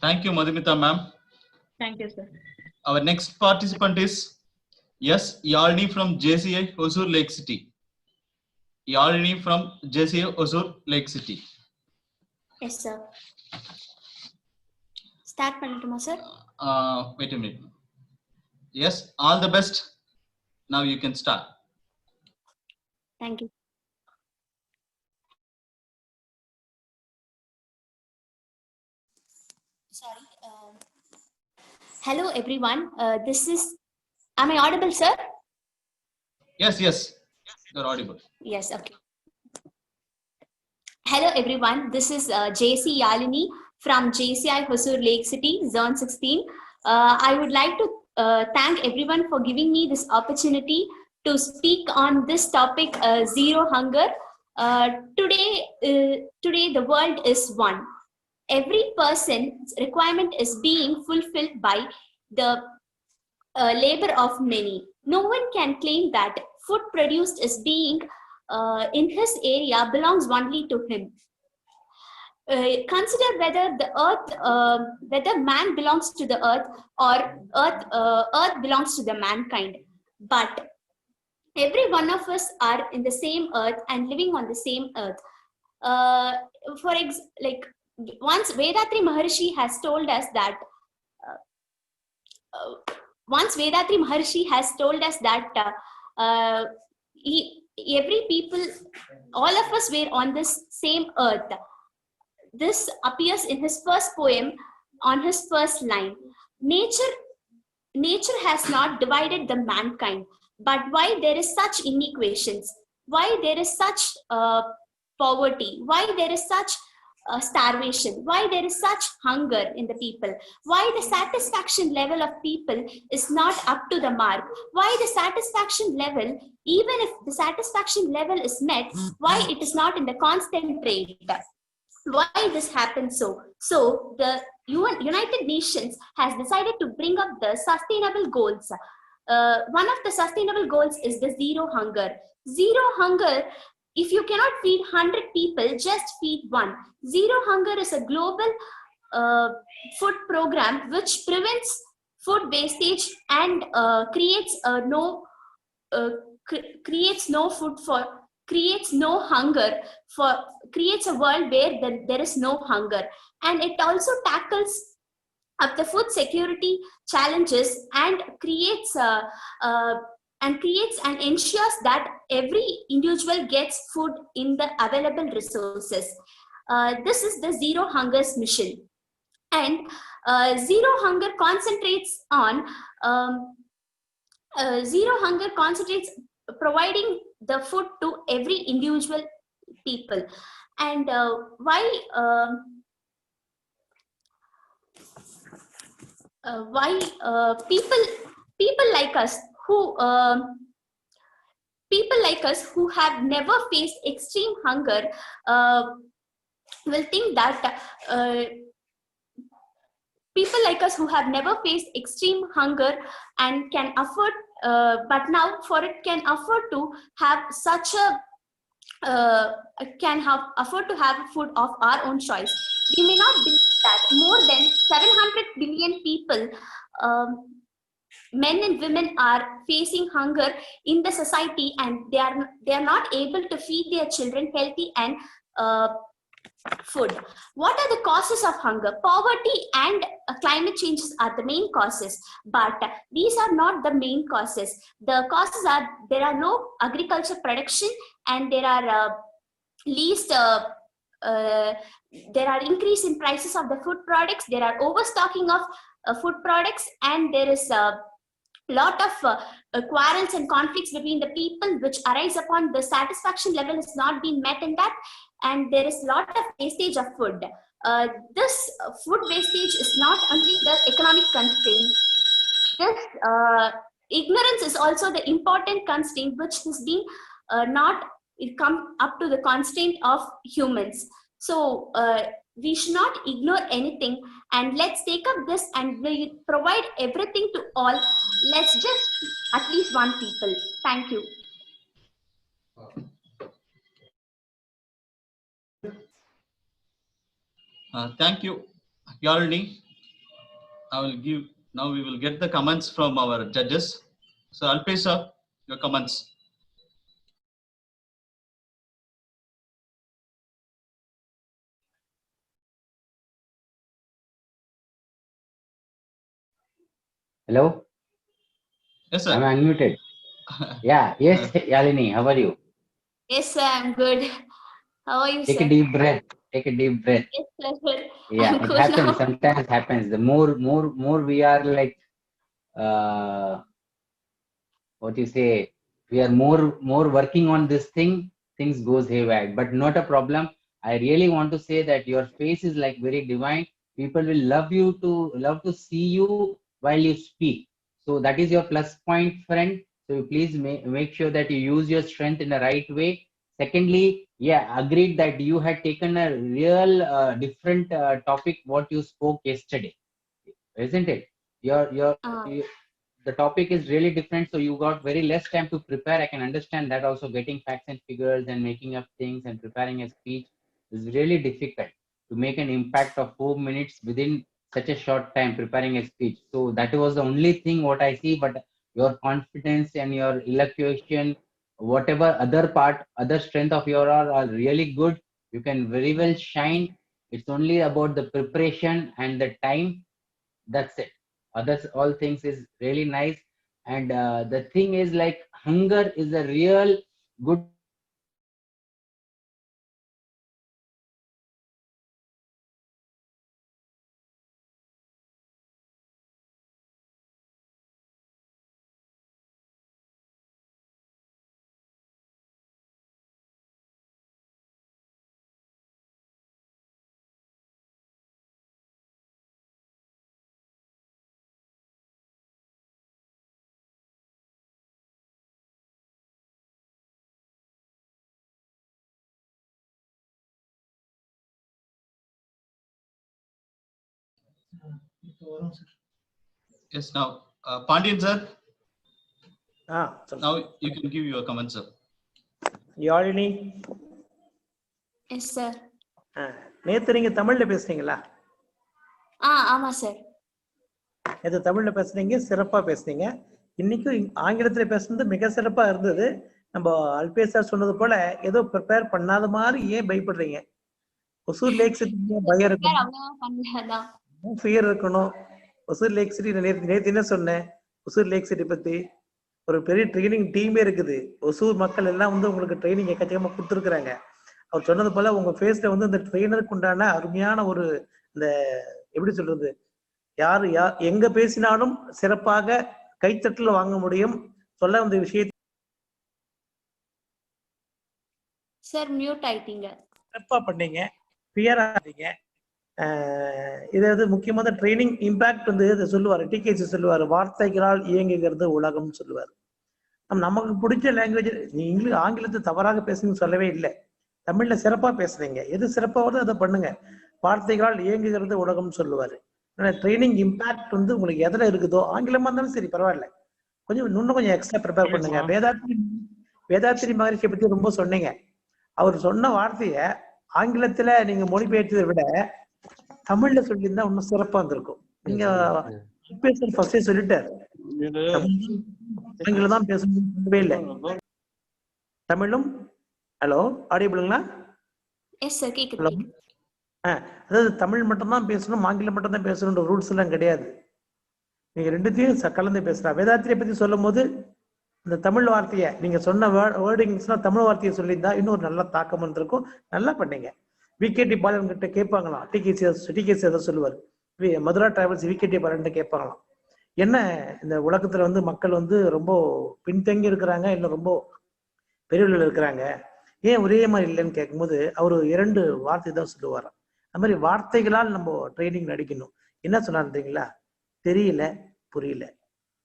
Thank you, Madhumita ma'am. Thank you, sir. Our next participant is Yalini from JCI Hosur Lake City. Yalini from JCI Hosur Lake City. Yes, sir. Start பண்ணட்டுமா sir? Wait a minute. Yes, all the best. Now you can start. Thank you. Sorry. Hello everyone. This is, am I audible, sir? Yes, you're audible. Yes, okay. Hello everyone. This is JC Yalini from JCI Hosur Lake City, Zone 16. I would like to thank everyone for giving me this opportunity to speak on this topic, zero hunger. Today the world is one. Every person's requirement is being fulfilled by the labor of many. No one can claim that food produced is being in his area belongs only to him. consider whether the earth, whether man belongs to the earth or earth belongs to the mankind. But every one of us are in the same earth and living on the same earth. Like once Vedatri Maharshi has told us that every people, all of us were on this same earth. This appears in his first poem on his first line. Nature has not divided the mankind, but why there is such inequations, why there is such poverty, why there is such starvation, why there is such hunger in the people, why the satisfaction level of people is not up to the mark, why the satisfaction level, even if the satisfaction level is met, why it is not in the constant rate, why this happens. So the United Nations has decided to bring up the sustainable goals. One of the sustainable goals is the zero hunger. Zero hunger, if you cannot feed 100 people, just feed one. Zero hunger is a global food program which prevents food wastage and creates a world where there is no hunger. And it also tackles up the food security challenges and creates and ensures that every individual gets food in the available resources. This is the Zero Hunger's mission. And Zero Hunger concentrates providing the food to every individual people. And people like us who have never faced extreme hunger will think that people like us who have never faced extreme hunger and can afford but now for it can afford to have such a afford to have food of our own choice. We may not believe that more than 700 billion people, men and women, are facing hunger in the society, and they are not able to feed their children healthy and food. What are the causes of hunger? Poverty and climate changes are the main causes, but these are not the main causes. The causes are there are low agriculture production, and there are there are increase in prices of the food products. There are overstocking of food products, and there is a lot of quarrels and conflicts between the people, which arise upon the satisfaction level is not being met in that, and there is a lot of wastage of food. This food wastage is not only the economic constraint. This ignorance is also the important constraint, which has been not come up to the constraint of humans. So we should not ignore anything, and let's take up this and we provide everything to all. Let's just at least one people. Thank you. Thank you, Yalini. Now we will get the comments from our judges. So Alpesh sir, your comments. Hello? Yes, sir. I'm unmuted. Yeah, yes, Yalini, how are you? Yes, sir, I'm good. How are you, Take sir? a deep breath. Take a deep breath. Yes, sir. Yeah, I'm it good happens. now. Sometimes happens. The more we are like, what you say, we are more working on this thing, things goes haywire, but not a problem. I really want to say that your face is like very divine. People will love to see you while you speak. So that is your plus point, friend. So please make sure that you use your strength in the right way. Secondly, yeah, agreed that you had taken a real different topic what you spoke yesterday, isn't it? The topic is really different, so you got very less time to prepare. I can understand that. Also, getting facts and figures and making up things and preparing a speech is really difficult. to make an impact of 4 minutes within such a short time preparing a speech. So that was the only thing what I see. But your confidence and your elocution, whatever other strength of your are really good. You can very well shine. It's only about the preparation and the time. That's it. Others all things is really nice. And the thing is like hunger is a real good Yes, now, Pandian sir, சொல்லுங்க. now you can give your comments, sir. Yazhini, yes sir. நேத்து நீங்க தமிழ்ல பேசுனீங்களா? ஆமா sir. நேத்து தமிழ்ல பேசுனீங்க, சிறப்பா பேசுனீங்க. இன்னைக்கு ஆங்கிலத்துல பேசுனது மிக சிறப்பா இருந்தது. நம்ம அல்பேஷ் சார் சொன்னது போல ஏதோ ப்ரிப்பேர் பண்ணாத மாதிரி ஏன் பயப்படுறீங்க? ஒசூர் லேக் சிட்டி பயம் இருக்கணும், ஃபியர் இருக்கணும். ஒசூர் லேக் சிட்டி நேத்து என்ன சொன்னேன்? ஒசூர் லேக் சிட்டி பத்தி ஒரு பெரிய ட்ரைனிங் டீமே இருக்குது. ஒசூர் மக்கள் எல்லாம் வந்து உங்களுக்கு ட்ரைனிங் எக்கச்சக்கமா கொடுத்துருக்குறாங்க. அவர் சொன்னது போல உங்க ஃபேஸ்ல வந்து இந்த ட்ரெயினருக்கு உண்டான அருமையான ஒரு இந்த எப்படி சொல்றது, யாரு எங்க பேசினாலும் சிறப்பாக கைத்தட்டல வாங்க முடியும். சொல்ல வந்த விஷயத்தை சார் மியூட் ஆயிட்டீங்க. சிறப்பா பண்ணீங்க, கிளியரா இருந்தீங்க. இது வந்து முக்கியமான ட்ரைனிங் இம்பாக்ட் வந்து இதை சொல்லுவாரு, டிகேசி சொல்லுவாரு, வார்த்தைகளால் இயங்குகிறது உலகம்னு சொல்லுவாரு. நமக்கு பிடிச்ச லாங்குவேஜ், நீ இங்கிலீஷ் ஆங்கிலத்தை தவறாக பேசுங்கன்னு சொல்லவே இல்லை. தமிழ்ல சிறப்பா பேசுறீங்க, எது சிறப்பா வருதோ அதை பண்ணுங்க. வார்த்தைகளால் இயங்குகிறது உலகம்னு சொல்லுவாரு. ட்ரைனிங் இம்பாக்ட் வந்து உங்களுக்கு எதுல இருக்குதோ, ஆங்கிலமா இருந்தாலும் சரி பரவாயில்ல, இன்னும் கொஞ்சம் எக்ஸ்ட்ரா ப்ரிப்பேர் பண்ணுங்க. வேதாத்திரி மகரிஷியை பத்தி ரொம்ப சொன்னீங்க. அவர் சொன்ன வார்த்தைய ஆங்கிலத்துல நீங்க மொழிபெயர்த்ததை விட தமிழ்ல சொல்லியிருந்தா இன்னும் சிறப்பா இருந்திருக்கும். நீங்க ஃபர்ஸ்டே சொல்லிட்டாரு, ஆங்கிலம் தான் பேசவே இல்லை, தமிழும். ஹலோ, ஆடியபிளுங்களா? எஸ் சார், கேக்குது. அதாவது தமிழ் மட்டும்தான் பேசணும், ஆங்கிலம் மட்டும் தான் பேசணும்ன்ற ரூல்ஸ் எல்லாம் கிடையாது. நீங்க ரெண்டுத்தையும் கலந்து பேசலாம். வேதாத்திரியை பத்தி சொல்லும் போது இந்த தமிழ் வார்த்தையை நீங்க சொன்ன வேர்டிங்ஸ்லாம் தமிழ் வார்த்தையை சொல்லியிருந்தா இன்னொரு நல்ல தாக்கம் இருந்திருக்கும். நல்லா பண்ணீங்க. விகேடி பாலன் கிட்ட கேட்பாங்களாம், டிகேசி அதை சொல்லுவார், மதுரா டிராவல்ஸ் விகேடி பாலன் கேட்பாங்களாம், என்ன இந்த உலகத்துல வந்து மக்கள் வந்து ரொம்ப பின்தங்கி இருக்கிறாங்க, இல்லை ரொம்ப பெரியவர்கள் இருக்கிறாங்க, ஏன் ஒரே மாதிரி இல்லைன்னு கேட்கும்போது அவர் 2 வார்த்தை தான் சொல்லுவாராம். அது மாதிரி வார்த்தைகளால் நம்ம ட்ரைனிங் நடிக்கணும். என்ன சொன்னாருங்களா? தெரியல, புரியல,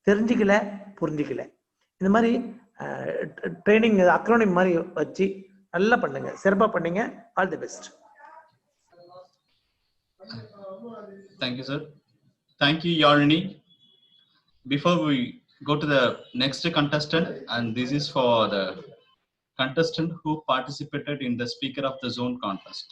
தெரிஞ்சுக்கல, புரிஞ்சுக்கல. இந்த மாதிரி ட்ரைனிங் அக்ரோனிம் மாதிரி வச்சு நல்லா பண்ணுங்க, சிறப்பா பண்ணுங்க. All the best. Thank you, sir. Thank you, Yarni. Before we go to the next contestant, and this is for the contestant who participated in the Speaker of the Zone contest.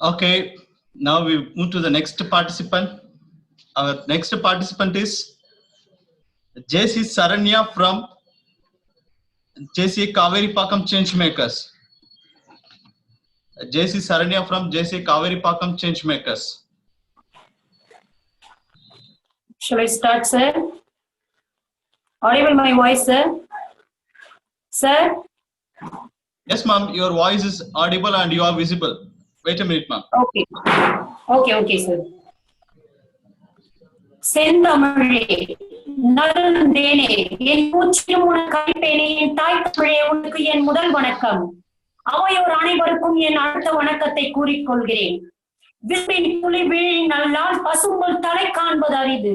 Okay, now we move to the next participant. Our next participant is JC Saranya from JC Kaveri Pakam Changemakers. JC Saranya from JC Kaveri Pakam Changemakers. Shall I start, sir? Audible my voice, sir? Sir? Yes, ma'am, your voice is audible and you are visible. Wait a minute, ma'am. Okay, sir. செந்தமிழே நலந்தேனே என் மூச்சிலும் உனக்கு அளிப்பேனே என் தாய் தமிழே உனக்கு என் முதல் வணக்கம். அவையோர் அனைவருக்கும் என் அடுத்த வணக்கத்தை கூறிக்கொள்கிறேன். விண்ணின் துளி வீழி நல்லால் பசும்புல் தலை காண்பது அரிது.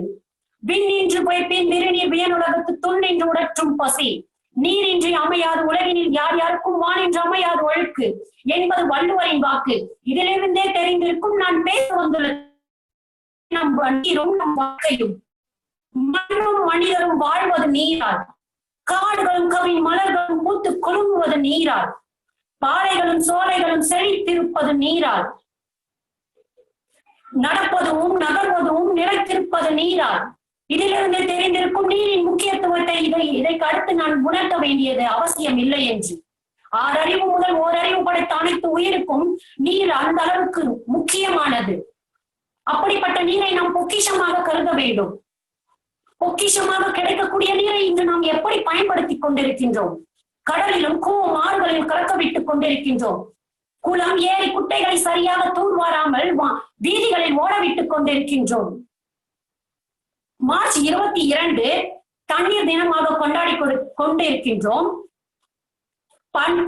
விண்ணின்று வைப்பின் திருநீர் வியனுலகத்து துண்ணின்று உடற்றும் பசி. நீரின்றி அமையாது உலகினில் யார் யாருக்கும் வானின்று அமையாது ஒழுக்கு என்பது வள்ளுவரின் வாக்கு. இதிலிருந்தே தெரிந்திருக்கும் நான் பேச வந்துள்ள நம் நீரும் நம் வாழ்க்கையும். மண்ணும் மனிதரும் வாழ்வது நீரால். காடுகளும் கவின் மலர்களும் பூத்து குலுங்குவது நீரால். பாறைகளும் சோலைகளும் செழித்திருப்பது நீரால். நடப்பதும் நகர்வதும் நிலைத்திருப்பது நீரால். இதிலிருந்து தெரிந்திருக்கும் நீரின் முக்கியத்துவத்தை இதைக்கு அடுத்து நான் உணர்த்த வேண்டியது அவசியம் இல்லை என்று. 6 அறிவு முதல் ஓரறிவு படைத்த அனைத்து உயிருக்கும் நீர் அந்த அளவுக்கு முக்கியமானது. அப்படிப்பட்ட நீரை நாம் பொக்கிஷமாக கருத வேண்டும். பொக்கிஷமாக கிடைக்கக்கூடிய நீரை இன்று நாம் எப்படி பயன்படுத்திக் கொண்டிருக்கின்றோம்? கடலிலும் கூவம் ஆறுகளிலும் கலக்க விட்டுக் கொண்டிருக்கின்றோம். குளம் ஏரி குட்டைகளை சரியாக தூர்வாராமல் வீதிகளில் ஓடவிட்டுக் கொண்டிருக்கின்றோம். மார்ச் 22 தண்ணீர் தினமாக கொண்டாடி கொண்டிருக்கின்றோம்.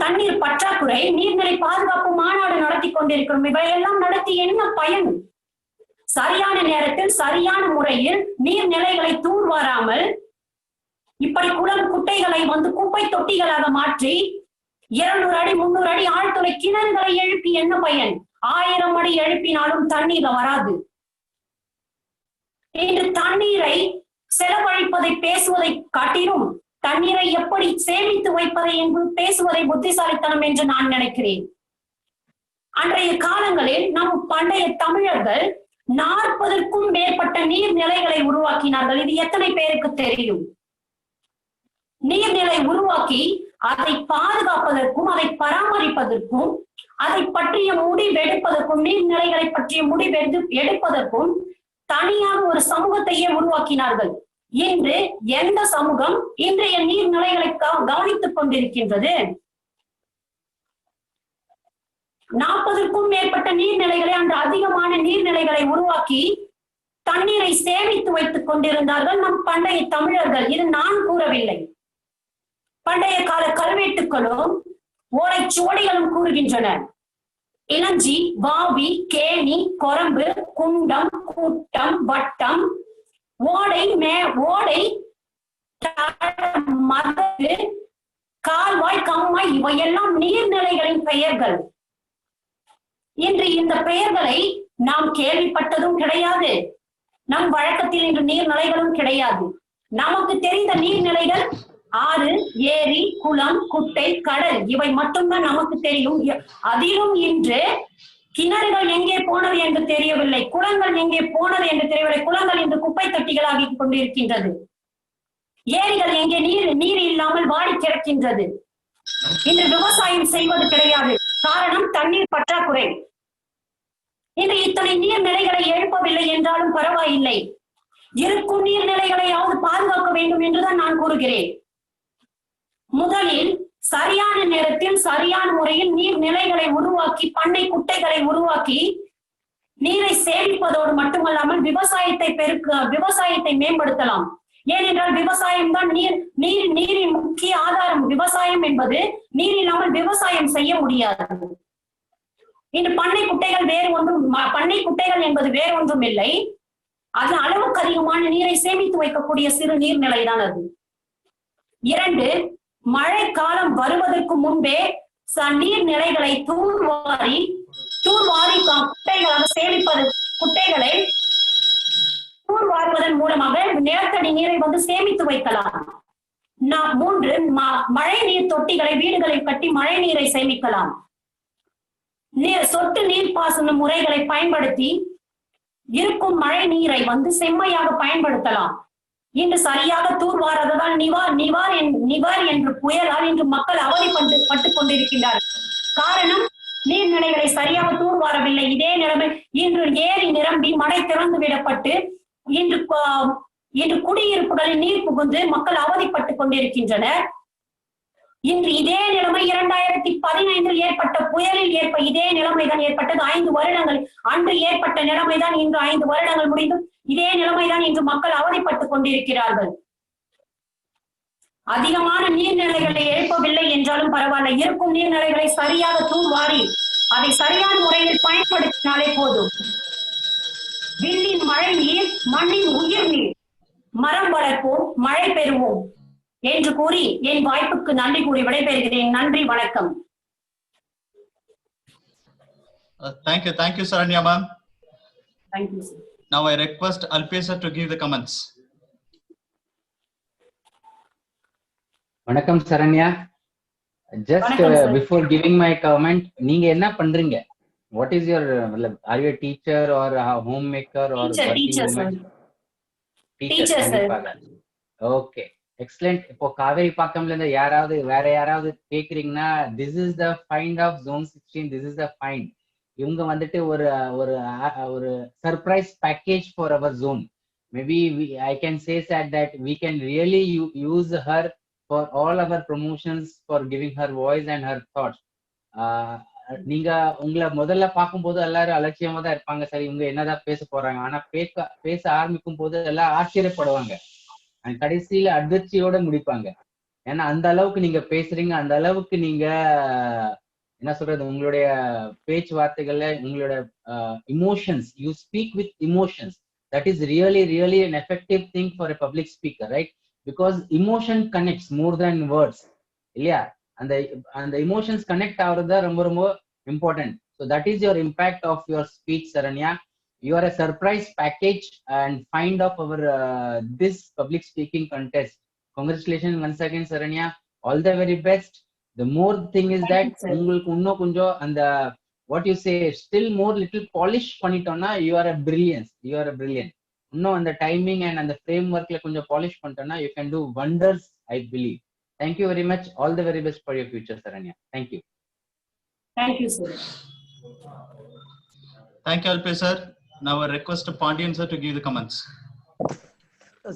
தண்ணீர் பற்றாக்குறை, நீர்நிலை பாதுகாப்பு மாநாடு நடத்தி கொண்டிருக்கிறோம். இவையெல்லாம் நடத்தி என்ன பயன்? சரியான நேரத்தில் சரியான முறையில் நீர்நிலைகளை தூர்வாராமல் இப்படி குளம் குட்டைகளை குப்பை தொட்டிகளாக மாற்றி 200 அடி 300 அடி ஆழ்துளை கிணறுகளை எழுப்பி என்ன பயன்? 1000 அடி எழுப்பினாலும் தண்ணீர் வராது. இன்று தண்ணீரை செலவழிப்பதை பேசுவதை காட்டிலும் தண்ணீரை எப்படி சேமித்து வைப்பதை என்று பேசுவதை புத்திசாலித்தனம் என்று நான் நினைக்கிறேன். அன்றைய காலங்களில் நம் பண்டைய தமிழர்கள் 40க்கும் மேற்பட்ட நீர்நிலைகளை உருவாக்கினார்கள். இது எத்தனை பேருக்கு தெரியும்? நீர்நிலை உருவாக்கி அதை பாதுகாப்பதற்கும் அதை பராமரிப்பதற்கும் அதை பற்றிய முடிவெடுப்பதற்கும் நீர்நிலைகளை பற்றிய எடுப்பதற்கும் தனியாக ஒரு சமூகத்தையே உருவாக்கினார்கள். இன்று எந்த சமூகம் இன்றைய நீர்நிலைகளை கவனித்துக் கொண்டிருக்கின்றது? 40க்கும் மேற்பட்ட நீர்நிலைகளை, அன்று அதிகமான நீர்நிலைகளை உருவாக்கி தண்ணீரை சேமித்து வைத்துக் கொண்டிருந்தார்கள் நம் பண்டைய தமிழர்கள். இது நான் கூறவில்லை. பண்டைய கால கல்வெட்டுகளும் ஓலைச்சுவடிகளும் கூறுகின்றன. இளஞ்சி, வாவி, கேணி, கொரம்பு, குண்டம், கூட்டம், வட்டம், ஓடை, மதகு, கால்வாய், கம்மாய் இவையெல்லாம் நீர்நிலைகளின் பெயர்கள். இன்று இந்த பெயர்களை நாம் கேள்விப்பட்டதும் கிடையாது. நம் வழக்கத்தில் இன்று நீர்நிலைகளும் கிடையாது. நமக்கு தெரிந்த நீர்நிலைகள் ஆறு, ஏரி, குளம், குட்டை, கடல் இவை மட்டும்தான் நமக்கு தெரியும். அதிலும் இன்று கிணறுகள் எங்கே போனது என்று தெரியவில்லை, குளங்கள் எங்கே போனது என்று தெரியவில்லை. குளங்கள் இன்று குப்பை தொட்டிகளாகி கொண்டிருக்கின்றது. ஏரிகள் எங்கே நீர் இல்லாமல் வாடி கிடக்கின்றது. இன்று விவசாயம் செய்வது கிடையாது. காரணம் தண்ணீர் பற்றாக்குறை. இன்று இத்தனை நீர்நிலைகளை எழுப்பவில்லை என்றாலும் பரவாயில்லை. இருக்கும் நீர்நிலைகளையாவது பாதுகாக்க வேண்டும் என்றுதான் நான் கூறுகிறேன். முதலில் சரியான நேரத்தில் சரியான முறையில் நீர்நிலைகளை உருவாக்கி பண்ணை குட்டைகளை உருவாக்கி நீரை சேமிப்பதோடு மட்டுமல்லாமல் விவசாயத்தை மேம்படுத்தலாம். ஏனென்றால் விவசாயம் தான் நீரின் முக்கிய ஆதாரம். விவசாயம் என்பது நீர் இல்லாமல் விவசாயம் செய்ய முடியாது. இன்று பண்ணை குட்டைகள் என்பது வேறு ஒன்றும் இல்லை. அது அளவுக்கு அதிகமான நீரை சேமித்து வைக்கக்கூடிய சிறு நீர்நிலை தான் அது. 2, மழை காலம் வருவதற்கு முன்பே நீர்நிலைகளை தூர்வாரி குட்டைகளாக சேமிப்பது, குட்டைகளை தூர்வாருவதன் மூலமாக நிலத்தடி நீரை சேமித்து வைக்கலாம். மூன்று, மழை நீர் தொட்டிகளை வீடுகளில் கட்டி மழை நீரை சேமிக்கலாம். சொட்டு நீர் பாசன முறைகளை பயன்படுத்தி இருக்கும் மழை நீரை செம்மையாக பயன்படுத்தலாம். இன்று சரியாக தூர்வாரதால் நிவார் என்ற புயலால் இன்று மக்கள் அவதிப்பட்டுக் கொண்டிருக்கின்றார்கள். காரணம், நீர்நிலைகளை சரியாக தூர்வாரவில்லை. இதே நிலைமை இன்று ஏரி நிரம்பி மழை திறந்து விடப்பட்டு இன்று குடியிருப்புகளில் நீர் புகுந்து மக்கள் அவதிப்பட்டுக் கொண்டிருக்கின்றனர். இன்று இதே நிலைமை 2015 ஏற்பட்ட புயலில் இதே நிலைமைதான் ஏற்பட்டது. 5 வருடங்கள் அன்று ஏற்பட்ட நிலைமைதான் இன்று 5 வருடங்கள் முடிந்தும் இதே நிலைமைதான் இன்று மக்கள் அவதிப்பட்டுக் கொண்டிருக்கிறார்கள். அதிகமான நீர்நிலைகளை எழுப்பவில்லை என்றாலும் பரவாயில்ல, இருக்கும் நீர்நிலைகளை சரியாக தூர்வாரி அதை சரியான முறையில் பயன்படுத்தினாலே போதும். விண்ணின் மழை நீர், மண்ணின் உயிர் நீர், மரம் வளர்ப்போம், மழை பெறுவோம் என்று கூறி என் வாய்ப்புக்கு நன்றி கூறி விடைபெறுகிறேன். நன்றி, வணக்கம். Thank you, Saranya ma'am. Thank you, sir. Now I request Alpesh sir to give the comments. வணக்கம் Saranya. Just before giving my comment, நீங்க என்ன பண்றீங்க? What is your, are you a teacher or a homemaker or teacher sir. Teacher sir. Okay, excellent. இப்போ காவேரி பாக்கம்ல இருந்து வேற யாராவது கேக்குறீங்கன்னா, this is the find of zone 16, this is the find. இவங்க வந்துட்டு ஒரு surprise package for our zone. Maybe I can say that we can really use her for all our promotions, for giving her voice and her thoughts. நீங்க உங்களை முதல்ல பார்க்கும்போது எல்லாரும் அலட்சியமா தான் இருப்பாங்க. சரி, இவங்க என்னதான் பேச போறாங்க. ஆனா பேச ஆரம்பிக்கும் போது எல்லாம் ஆச்சரியப்படுவாங்க. கடைசியில அதிர்ச்சியோட முடிப்பாங்க. ஏன்னா அந்த அளவுக்கு நீங்க பேசுறீங்க, அந்த அளவுக்கு நீங்க என்ன சொல்றது, உங்களுடைய பேச்சுவார்த்தைகள்ல உங்களோட emotions, you speak with emotions. That is really an effective thing for a public speaker, right? Because emotion connects more than words, இல்லையா? அந்த emotions connect ஆகுறது ரொம்ப important. So that is your impact of your speech, Saranya. You are a surprise package and find of our this public speaking contest. Congratulations once again, Saranya. All the very best. The more thing is that உங்களுக்கு இன்னும் கொஞ்சம் அந்த what you say still more little polish பண்ணிட்டோம்னா you are a brilliant. இன்னும் அந்த timing and அந்த frameworkல கொஞ்சம் polish பண்ணிட்டோம்னா you can do wonders, I believe. Thank you very much. All the very best for your future, Saranya. Thank you. Thank you, sir. Thank you, Alpesh sir. Now I request Pandian sir to give the comments.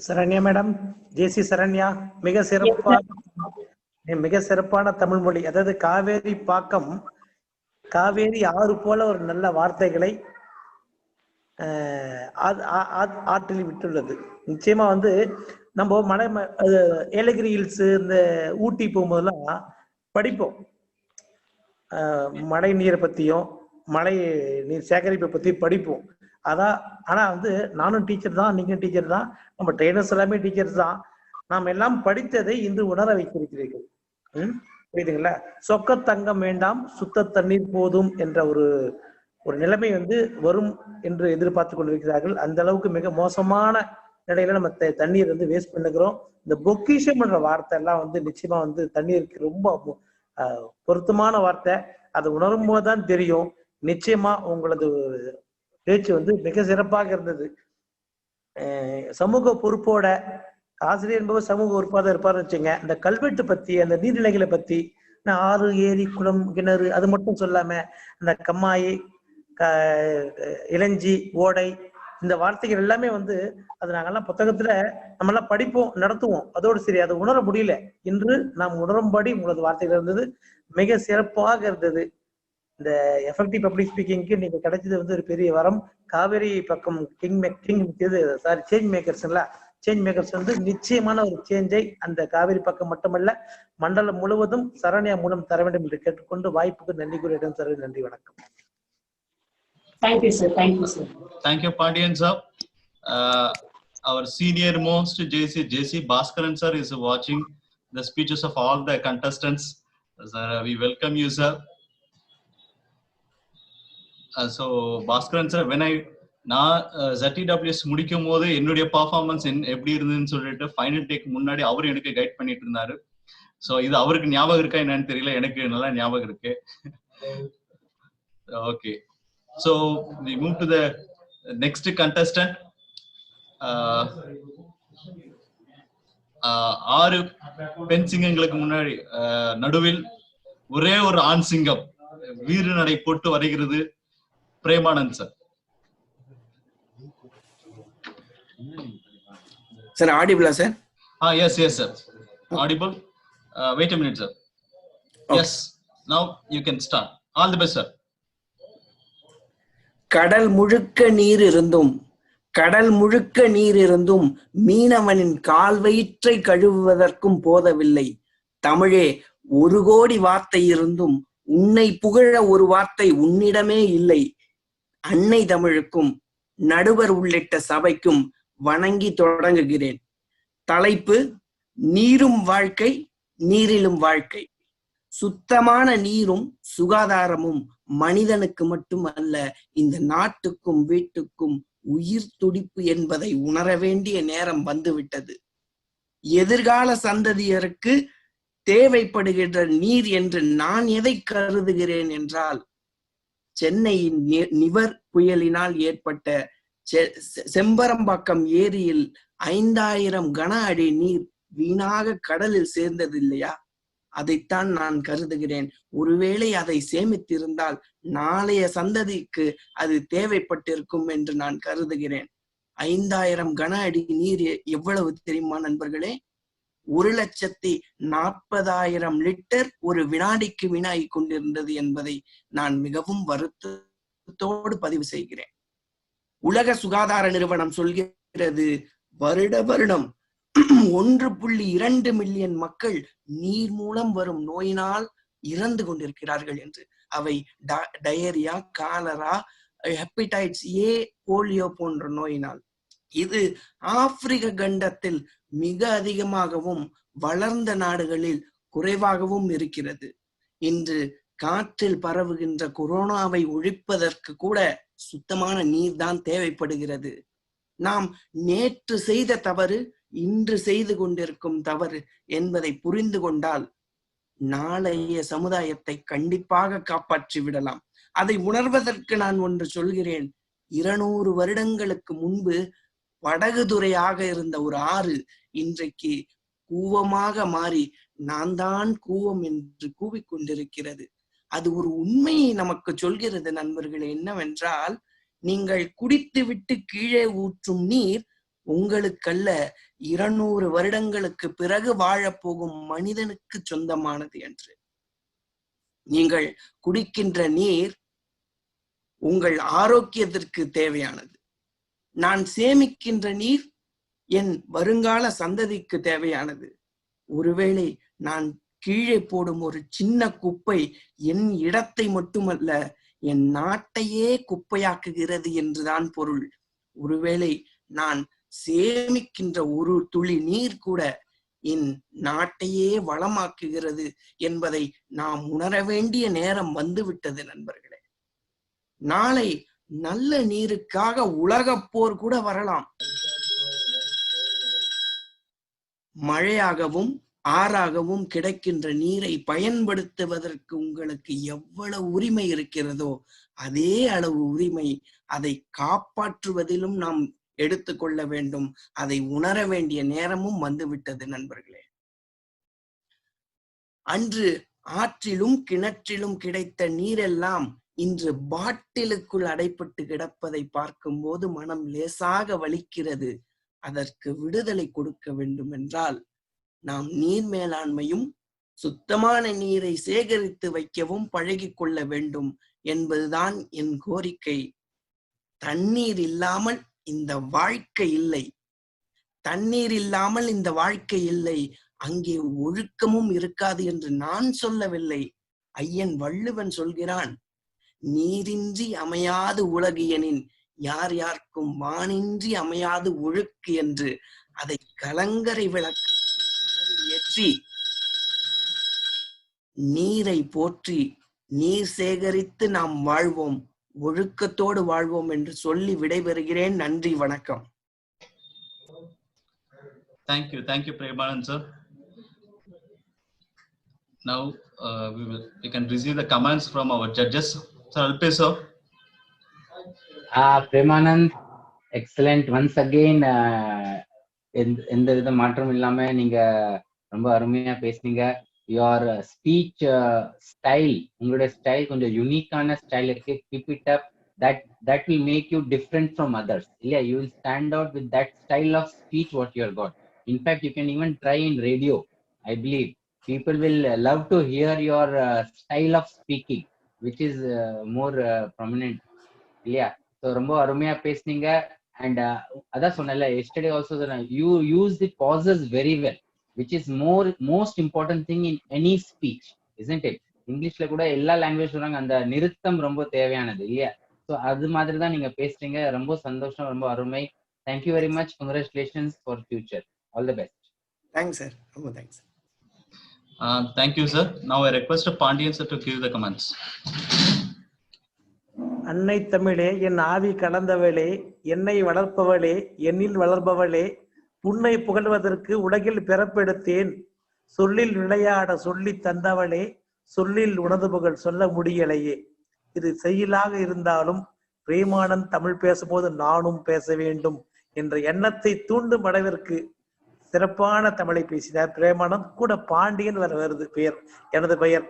Saranya madam, JC Saranya, மிக சிறப்பான தமிழ் மொழி. அதாவது காவேரி பாக்கம், காவேரி ஆறு போல ஒரு நல்ல வார்த்தைகளை ஆற்றில் விட்டுள்ளது. நிச்சயமா நம்ம ஏலகிரி ஹில்ஸ், இந்த ஊட்டி போகும்போதெல்லாம் படிப்போம் மழை நீரை பத்தியும் மழை நீர் சேகரிப்பை பத்தி படிப்போம். ஆனா நானும் டீச்சர் தான், நீங்க டீச்சர் தான், நம்ம ட்ரெயினர்ஸ் எல்லாமே டீச்சர்ஸ் தான். நாம் எல்லாம் படித்ததை இன்று உணர வைத்திருக்கிறீர்கள். புரியுதுங்களா? சொக்க தங்கம் வேண்டாம், சுத்த தண்ணீர் போதும் என்ற ஒரு நிலைமை வரும் என்று எதிர்பார்த்து கொண்டிருக்கிறார்கள். அந்த அளவுக்கு மிக மோசமான நிலையில நம்ம தண்ணீர் வேஸ்ட் பண்ணுகிறோம். இந்த பொக்கிஷம் என்ற வார்த்தை எல்லாம் நிச்சயமா தண்ணீருக்கு ரொம்ப பொருத்தமான வார்த்தை. அதை உணரும் போதுதான் தெரியும். நிச்சயமா உங்களது பேச்சு மிக சிறப்பாக இருந்தது. சமூக பொறுப்போட ஆசிரியர் என்பவர் சமூக பொறுப்பாக இருப்பார்னு வச்சுங்க. இந்த கல்வெட்டு பத்தி, அந்த நீர்நிலைகளை பத்தி, ஆறு, ஏரி, குளம், கிணறு அது மட்டும் சொல்லாம அந்த கம்மாயி, இளஞ்சி, ஓடை, இந்த வார்த்தைகள் எல்லாமே அது நாங்கெல்லாம் புத்தகத்துல நம்ம எல்லாம் படிப்போம், நடத்துவோம். அதோடு சரி, அதை உணர முடியல. இன்று நாம் உணரும்படி உங்களது வார்த்தைகள் இருந்தது, மிக சிறப்பாக இருந்தது. இந்த எஃபெக்டிவ் பப்ளிக் ஸ்பீக்கிங்க்கு நீங்க கிடைச்சது ஒரு பெரிய வரம். காவேரி பக்கம் சேஞ்ச் மேக்கர்ஸ் நிச்சயமான ஒரு சேஞ்சை அந்த காவேரி பக்கம் மட்டுமல்ல மண்டலம் முழுவதும் சரண்யா மூலம் தர வேண்டும் என்று கேட்டுக்கொண்டு வாய்ப்புக்கு நன்றி கூறியிடம் சார். நன்றி, வணக்கம். Thank you, sir. Thank you, sir. Thank you, Pandian sir. Our senior most JC Bhaskaran sir is watching the speeches of all the contestants. Sir, we welcome you, sir. So Bhaskaran sir, when I நான் ZTWS முடிக்கும் போது என்னுடைய performance எப்படி இருந்ததுன்னு சொல்லிட்டு final take முன்னாடி அவரு எனக்கு கைட் பண்ணிட்டு இருந்தாரு. ஸோ இது அவருக்கு ஞாபகம் இருக்கா என்னன்னு தெரியல, எனக்கு நல்லா ஞாபகம் இருக்கு. Okay, so we move to the next contestant. 6 பெண் சிங்கங்களுக்கு முன்னாடி நடுவில் ஒரே ஒரு ஆண் சிங்கம் வீறு நடை போட்டு வருகிறது, Premanand sir. Sir, audible, sir? Yes, sir. Audible. Wait a minute, sir. Okay. Yes, now you can start. All the best, sir. கடல் முழுக்க நீர் இருந்தும் மீனவனின் கால் வயிற்றை கழுவுவதற்கும் போதவில்லை. தமிழே, 1 கோடி வார்த்தை இருந்தும் உன்னை புகழ ஒரு வார்த்தை உன்னிடமே இல்லை. அன்னை தமிழுக்கும் நடுவர் உள்ளிட்ட சபைக்கும் வணங்கி தொடங்குகிறேன். தலைப்பு: நீரும் வாழ்க்கை, நீரிலும் வாழ்க்கை. சுத்தமான நீரும் சுகாதாரமும் மனிதனுக்கு மட்டுமல்ல, இந்த நாட்டுக்கும் வீட்டுக்கும் உயிர் துடிப்பு என்பதை உணர வேண்டிய நேரம் வந்துவிட்டது. எதிர்கால சந்ததியருக்கு தேவைப்படுகின்ற நீர் என்று நான் எதை கருதுகிறேன் என்றால், சென்னையின் நிவர் புயலினால் ஏற்பட்ட செம்பரம்பாக்கம் ஏரியில் 5000 கன அடி நீர் வீணாக கடலில் சேர்ந்தது இல்லையா? அதைத்தான் நான் கருதுகிறேன். ஒருவேளை அதை சேமித்திருந்தால் நாளைய சந்ததிக்கு அது தேவைப்பட்டிருக்கும் என்று நான் கருதுகிறேன். 5000 கன அடி நீர் எவ்வளவு தெரியுமா நண்பர்களே? 1,40,000 லிட்டர் ஒரு வினாடிக்கு வீணாகி கொண்டிருந்தது என்பதை நான் மிகவும் வருத்தத்தோடு பதிவு செய்கிறேன். உலக சுகாதார நிறுவனம் சொல்கிறது, வருடம் 1.2 மில்லியன் மக்கள் நீர் மூலம் வரும் நோயினால் இறந்து கொண்டிருக்கிறார்கள் என்று. அவை டயரியா, காலரா, ஹெப்படைட்டிஸ் ஏ, போலியோ போன்ற நோயினால். இது ஆப்பிரிக்க கண்டத்தில் மிக அதிகமாகவும் வளர்ந்த நாடுகளில் குறைவாகவும் இருக்கிறது. இன்று காற்றில் பரவுகின்ற கொரோனாவை ஒழிப்பதற்கு கூட சுத்தமான நீர் தான் தேவைப்படுகிறது. நாம் நேற்று செய்த தவறு இன்று செய்து கொண்டிருக்கும் தவறு என்பதை புரிந்து கொண்டால் நாளைய சமுதாயத்தை கண்டிப்பாக காப்பாற்றி விடலாம். அதை உணர்வதற்கு நான் ஒன்று சொல்கிறேன். 200 வருடங்களுக்கு முன்பு வடகுதுறையாக இருந்த ஒரு ஆறு இன்றைக்கு கூவமாக மாறி நான் தான் கூவம் என்று கூவிக்கொண்டிருக்கிறது. அது ஒரு உண்மையை நமக்கு சொல்கிறது நண்பர்களே. என்னவென்றால், நீங்கள் குடித்து விட்டு கீழே ஊற்றும் நீர் உங்களுக்கல்ல, 200 வருடங்களுக்கு பிறகு வாழப்போகும் மனிதனுக்கு சொந்தமானது என்று. நீங்கள் குடிக்கின்ற நீர் உங்கள் ஆரோக்கியத்திற்கு தேவையானது. நான் சேமிக்கின்ற நீர் என் வருங்கால சந்ததிக்கு தேவையானது. ஒருவேளை நான் கீழே போடும் ஒரு சின்ன குப்பை என் இடத்தை மட்டுமல்ல, என் நாட்டையே குப்பையாக்குகிறது என்றுதான் பொருள். ஒருவேளை நான் சேமிக்கின்ற ஒரு துளி நீர் கூட என் நாட்டையே வளமாக்குகிறது என்பதை நாம் உணர வேண்டிய நேரம் வந்துவிட்டது நண்பர்களே. நாளை நல்ல நீருக்காக உலகப் போர் கூட வரலாம். மழையாகவும் ஆறாகவும் கிடைக்கின்ற நீரை பயன்படுத்துவதற்கு உங்களுக்கு எவ்வளவு உரிமை இருக்கிறதோ அதே அளவு உரிமை அதை காப்பாற்றுவதிலும் நாம் எடுத்துக்கொள்ள வேண்டும். அதை உணர வேண்டிய நேரமும் வந்துவிட்டது நண்பர்களே. அன்று ஆற்றிலும் கிணற்றிலும் கிடைத்த நீரெல்லாம் இன்று பாட்டிலுக்குள் அடைப்பட்டு கிடப்பதை பார்க்கும் போது மனம் லேசாக வலிக்கிறது. அதற்கு விடுதலை கொடுக்க வேண்டும் என்றால் நாம் நீர் மேலாண்மையும் சுத்தமான நீரை சேகரித்து வைக்கவும் பழகிக் கொள்ள வேண்டும் என்பதுதான் என் கோரிக்கை. தண்ணீர் இல்லாமல் இந்த வாழ்க்கை இல்லை. தண்ணீர் இல்லாமல் இந்த வாழ்க்கை இல்லை. அங்கே ஒழுக்கமும் இருக்காது என்று நான் சொல்லவில்லை. ஐயன் வள்ளுவன் சொல்கிறான், நீரின்றி அமையாது உலகு எனின் யார் யாருக்கும் வானின்றி அமையாது ஒழுக்கு என்று. அதை கலங்கரை விளக்கு ஏற்றி நீரை போற்றி நீர் சேகரித்து நாம் வாழ்வோம். ஒழுக்கத்தோடு வாழ்வோம் என்று சொல்லி விடைபெறுகிறேன். நன்றி, வணக்கம். Thank you, Premanand sir. Now we can receive the comments from our judges. Sir Alpesh sir. Premanand, excellent once again. எந்த வித மாற்றம் இல்லாம நீங்க ரொம்ப அருமையா பேசுனீங்க. யுவர் ஸ்பீச் ஸ்டைல், உங்களுடைய ஸ்டைல் கொஞ்சம் யூனிக்கான ஸ்டைல் இருக்கு. Keep it up. that will make you different from others. Yeah, you will stand out with that style of speech what you have got. In fact, you can even try in radio. I believe people will love to hear your style of speaking, which is more prominent. Yeah, so ரொம்ப அருமையா பேசுனீங்க. And அதான் சொன்னல, yesterday also you use the pauses very well, which is most important thing in any speech, isn't it? இங்கிலீஷ்ல கூட எல்லா language சொல்றாங்க, அந்த நிறுத்தம் ரொம்ப தேவையானது இல்லையா? ஸோ அது மாதிரி தான் நீங்க பேசுறீங்க. ரொம்ப சந்தோஷம், ரொம்ப அருமை. Thank you very much. Congratulations for future. All the best. Thanks sir, ரொம்ப thanks. Thank you sir. Now I request Pandian sir to give the comments. அன்னை தமிழே, என் ஆவி கலந்தவளே, என்னை வளர்ப்பவளே, என்னில் வளர்பவளே, உன்னை புகழ்வதற்கு உலகில் பிறப்பெடுத்தேன். சொல்லில் விளையாட சொல்லி தந்தவளே, சொல்லில் உனது புகழ் சொல்ல முடியலையே. இது செயலாக இருந்தாலும் பிரேமானந்த் தமிழ் பேசும்போது நானும் பேச வேண்டும் என்ற எண்ணத்தை தூண்டும் அளவிற்கு சிறப்பான தமிழை பேசினார் பிரேமானந்த். கூட பாண்டியன் வருது பெயர். எனது பெயர்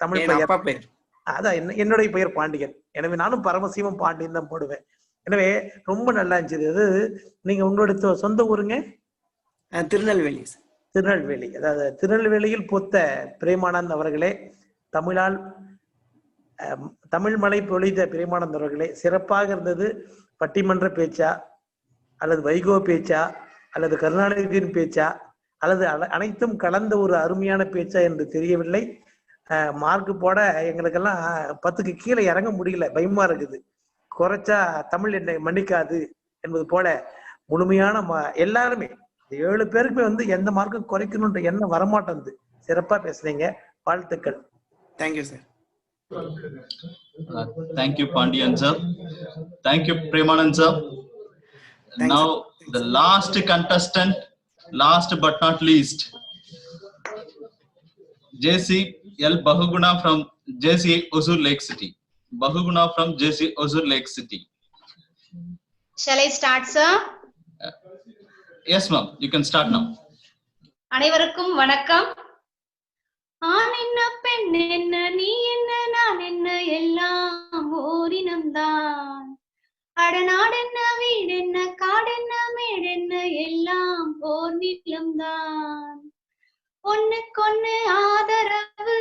தமிழ் பெயர், அதான் என்னுடைய பெயர் பாண்டியன். எனவே நானும் பரமசிவம் பாண்டியன் தான் போடுவேன். எனவே ரொம்ப நல்லா இருந்துச்சு. அது நீங்க உங்களுடைய சொந்த ஊருங்க? திருநெல்வேலி. திருநெல்வேலி. அதாவது திருநெல்வேலியில் பூத்த பிரேமானந்த் அவர்களே, தமிழ் மலை பொழித பிரேமானந்த் அவர்களே, சிறப்பாக இருந்தது. பட்டிமன்ற பேச்சா அல்லது வைகோ பேச்சா அல்லது கருணாநிதியின் பேச்சா அல்லது அனைத்தும் கலந்த ஒரு அருமையான பேச்சா என்று தெரியவில்லை. மார்க் போட எங்களுக்கெல்லாம் 10க்கு கீழே இறங்க முடியல, பயமா இருக்குது. குறைச்சா தமிழ் என்னை மன்னிக்காது என்பது போல முழுமையான எல்லாருமே 7 பேருக்குமே எந்த மார்க்கும் குறைக்கணும்ன்ற எண்ணம் வரமாட்டேங்குது. சிறப்பா பேசுறீங்க, வாழ்த்துக்கள். Thank you sir. Thank you Pandian sir. Thank you Premanand sir. Now the last contestant, last but not least, JC L Bahuguna from JC Hosur Lake City. Bahuguna from JC Hosur Lake City. Shall I start sir? Yes ma'am, you can start now. அனைவருக்கும் வணக்கம். ஆண் என்ன பெண் என்ன நீ என்ன நான் என்ன எல்லாம் ஓரினம்தான். அடநாடென்ன வீடென்ன காடென்ன மேடென்ன எல்லாம் போர் நிலம்தான். ஒண்ணுக்கொன்னு ஆதரவு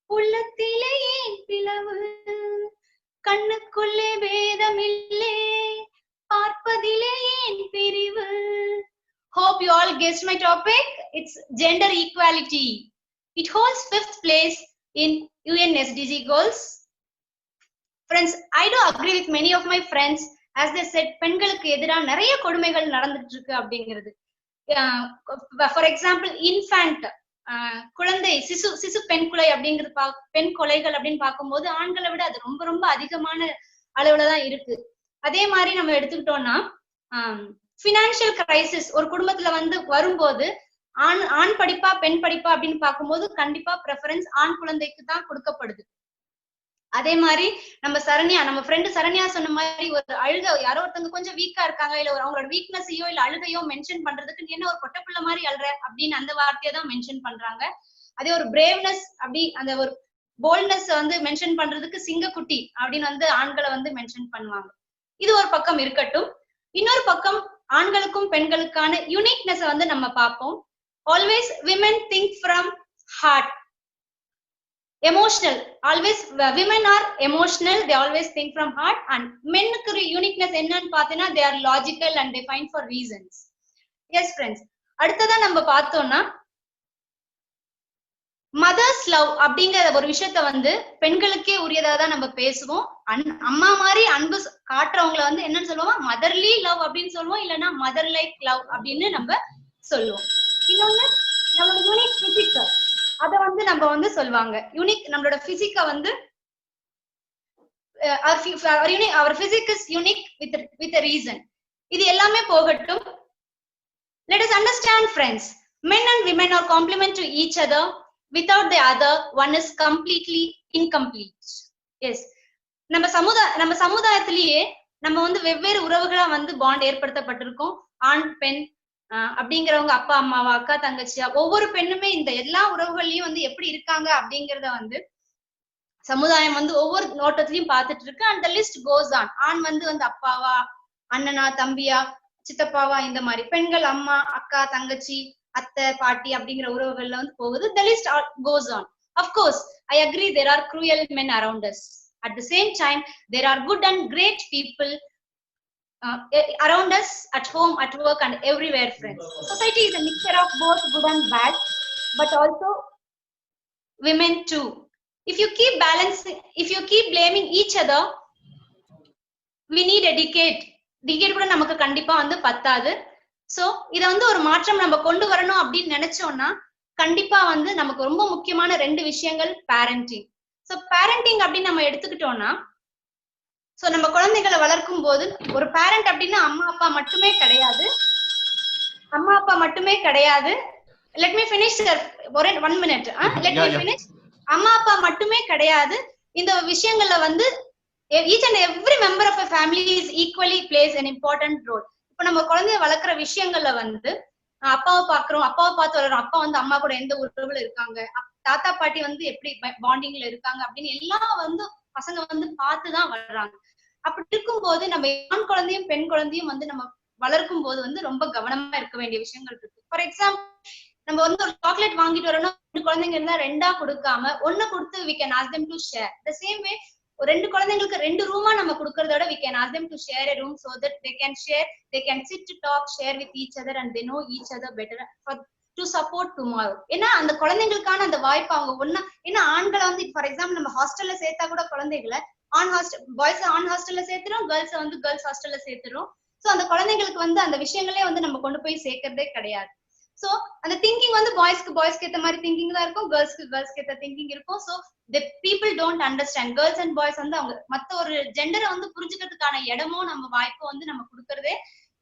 உள்ளத்திலே ஏன் பிளவு, கண்ணுக்குள்ளே பேதமில்லே பார்ப்பதிலே ஏன் பிரிவு. Hope you all guessed my topic. It's gender equality. It holds 5th place in UN SDG goals. Friends, I do agree with many of my friends as they said பெண்களுக்கு எதிராக நிறைய கொடுமைகள் நடந்துட்டு இருக்கு அப்படிங்கிறது. For example, infant குழந்தை சிசு பெண் கொலை அப்படிங்கிறது பெண் கொலைகள் அப்படின்னு பார்க்கும்போது ஆண்களை விட அது ரொம்ப ரொம்ப அதிகமான அளவுல தான் இருக்கு. அதே மாதிரி நம்ம எடுத்துக்கிட்டோம்னா பினான்சியல் கிரைசிஸ் ஒரு குடும்பத்துல வரும்போது ஆண் படிப்பா பெண் படிப்பா அப்படின்னு பார்க்கும்போது கண்டிப்பா ப்ரெஃபரன்ஸ் ஆண் குழந்தைக்கு தான் கொடுக்கப்படுது. அதே மாதிரி நம்ம ஃப்ரெண்டு சரண்யா சொன்ன மாதிரி ஒரு யாரோ ஒருத்தவங்க கொஞ்சம் வீக்கா இருக்காங்க, இல்ல அவங்களோட வீக்னஸையோ இல்ல அழுகையோ மென்ஷன் பண்றதுக்கு நீ என்ன ஒரு கொட்டப்புள்ள மாதிரி அழுற அப்படின்னு அந்த வார்த்தையை தான் மென்ஷன் பண்றாங்க. அதே ஒரு பிரேவ்னஸ் அப்படி அந்த ஒரு போல்ட்னஸ் மென்ஷன் பண்றதுக்கு சிங்கக்குட்டி அப்படின்னு ஆண்களை மென்ஷன் பண்ணுவாங்க. இது ஒரு பக்கம் இருக்கட்டும். இன்னொரு பக்கம் ஆண்களுக்கும் பெண்களுக்கான யூனிக்னஸ் நம்ம பார்ப்போம். Always women think from heart, emotional. Always women are emotional, they always think from heart. And men ku uniqueness enna pathina, they are logical and they find for reasons. Yes friends, அடுத்ததா நம்ம பார்த்தோம்னா mothers love அப்படிங்கிற ஒரு விஷயத்த பெண்களுக்கே உரியதா தான் நம்ம பேசுவோம். அம்மா மாதிரி அன்பு காட்டுறவங்களை என்னன்னு சொல்லுவோம், மதர்லி லவ் அப்படின்னு சொல்லுவோம், இல்லைன்னா மதர் லைக் லவ் அப்படின்னு நம்ம சொல்லுவோம். இன்னொன்னு நம்மளோட யூனிக் பிசிக், அத நம்ம சொல்லுவாங்க. யூனிக் நம்மளோட பிசிக்க our physics is unique with a reason. இது எல்லாமே போகட்டும். Let us understand, friends. Men and women are complement to each other. Without the other, one is completely incomplete. Yes. நம்ம சமுதாயத்திலேயே நம்ம வந்து வெவ்வேறு உறவுகளா வந்து பாண்ட் ஏற்படுத்தப்பட்டிருக்கோம். ஆண் பெண் அப்படிங்கிறவங்க அப்பா அம்மாவா, அக்கா தங்கச்சியா, ஒவ்வொரு பெண்ணுமே இந்த எல்லா உறவுகள்லயும் வந்து எப்படி இருக்காங்க அப்படிங்கறத வந்து சமுதாயம் வந்து ஒவ்வொரு நோட்டத்திலையும் பார்த்துட்டு இருக்கு. And the list goes on. ஆண் வந்து அப்பாவா, அண்ணனா, தம்பியா, சித்தப்பாவா, இந்த மாதிரி. பெண்கள் அம்மா, அக்கா, தங்கச்சி, அத்தை, பாட்டி அப்படிங்கிற உறவுகள்ல வந்து போகுது. The list goes on. Of course, I agree there are cruel men around us. At the same time, there are good and great people around us, at home, at work, and everywhere, friends. Society is a mixture of both good and bad, but also women too. If you keep blaming each other, we need a decade கூட நமக்கு கண்டிப்பா வந்து பத்தாது. So இத வந்து ஒரு மாற்றம் நம்ம கொண்டு வரணும் அப்படின்னு நினைச்சோம்னா கண்டிப்பா வந்து நமக்கு ரொம்ப முக்கியமான 2 விஷயங்கள் பேரண்டிங். சோ பேரண்டிங் அப்படின்னு நம்ம எடுத்துக்கிட்டோம்னா, சோ நம்ம குழந்தைகளை வளர்க்கும் போது ஒரு பேரண்ட் அப்படின்னா அம்மா அப்பா மட்டுமே கிடையாது. Let me finish sir. 1 minute. Let me finish. அம்மா அப்பா மட்டுமே கிடையாது. இந்த விஷயங்கள்ல வந்து each and every member of a family is equally plays an important role. இப்ப நம்ம குழந்தைய வளர்க்குற விஷயங்கள்ல வந்து அப்பாவை பார்த்து வளரும். அப்பா வந்து அம்மா கூட எந்த உறவுல இருக்காங்க, தாத்தா பாட்டி வந்து எப்படி பாண்டிங்ல இருக்காங்க அப்படின்னு எல்லாம் வந்து பசங்க வந்து பார்த்துதான் வளர்றாங்க. அப்படி இருக்கும்போது நம்ம ஆண் குழந்தையும் பெண் குழந்தையும் வந்து நம்ம வளர்க்கும் போது வந்து ரொம்ப கவனமா இருக்க வேண்டிய விஷயங்கள் இருக்கு. ஃபார் எக்ஸாம்பிள், நம்ம வந்து ஒரு சாக்லேட் வாங்கிட்டு வரணும், 2 குழந்தைங்க இருந்தா 2 கொடுக்காம 1 கொடுத்து we can ask them to share. The same way, ஒரு 2 குழந்தைங்களுக்கு 2 ரூமா நம்ம கொடுக்கறதோட we can ask them to share a room so that they can share, they can sit to talk, share with each other and they know each other better to support tomorrow. ஏன்னா அந்த குழந்தைங்களுக்கான அந்த வாய்ப்பு அவங்க ஏன்னா ஆண்களை வந்து for example நம்ம ஹாஸ்டல்ல சேர்த்தா கூட குழந்தைகளை பாய்ஸ் ஆன் ஹாஸ்டல்ல சேர்த்துறோம், கேர்ள்ஸ் வந்து கேர்ள்ஸ் ஹாஸ்டல்ல சேர்த்துறோம். சோ அந்த குழந்தைங்களுக்கு வந்து அந்த விஷயங்களே வந்து நம்ம கொண்டு போய் சேர்க்கறதே கிடையாது. சோ அந்த திங்கிங் வந்து பாய்ஸ்க்கு ஏத்த மாதிரி திங்கிங் தான் இருக்கும், கேர்ள்ஸ்க்கு ஏத்த திங்கிங் இருக்கும். So the people don't understand. Girls and boys வந்து அவங்க மத்த ஒரு ஜெண்டரை வந்து புரிஞ்சுக்கிறதுக்கான இடமும் நம்ம வாய்ப்பு வந்து நம்ம கொடுக்கறதே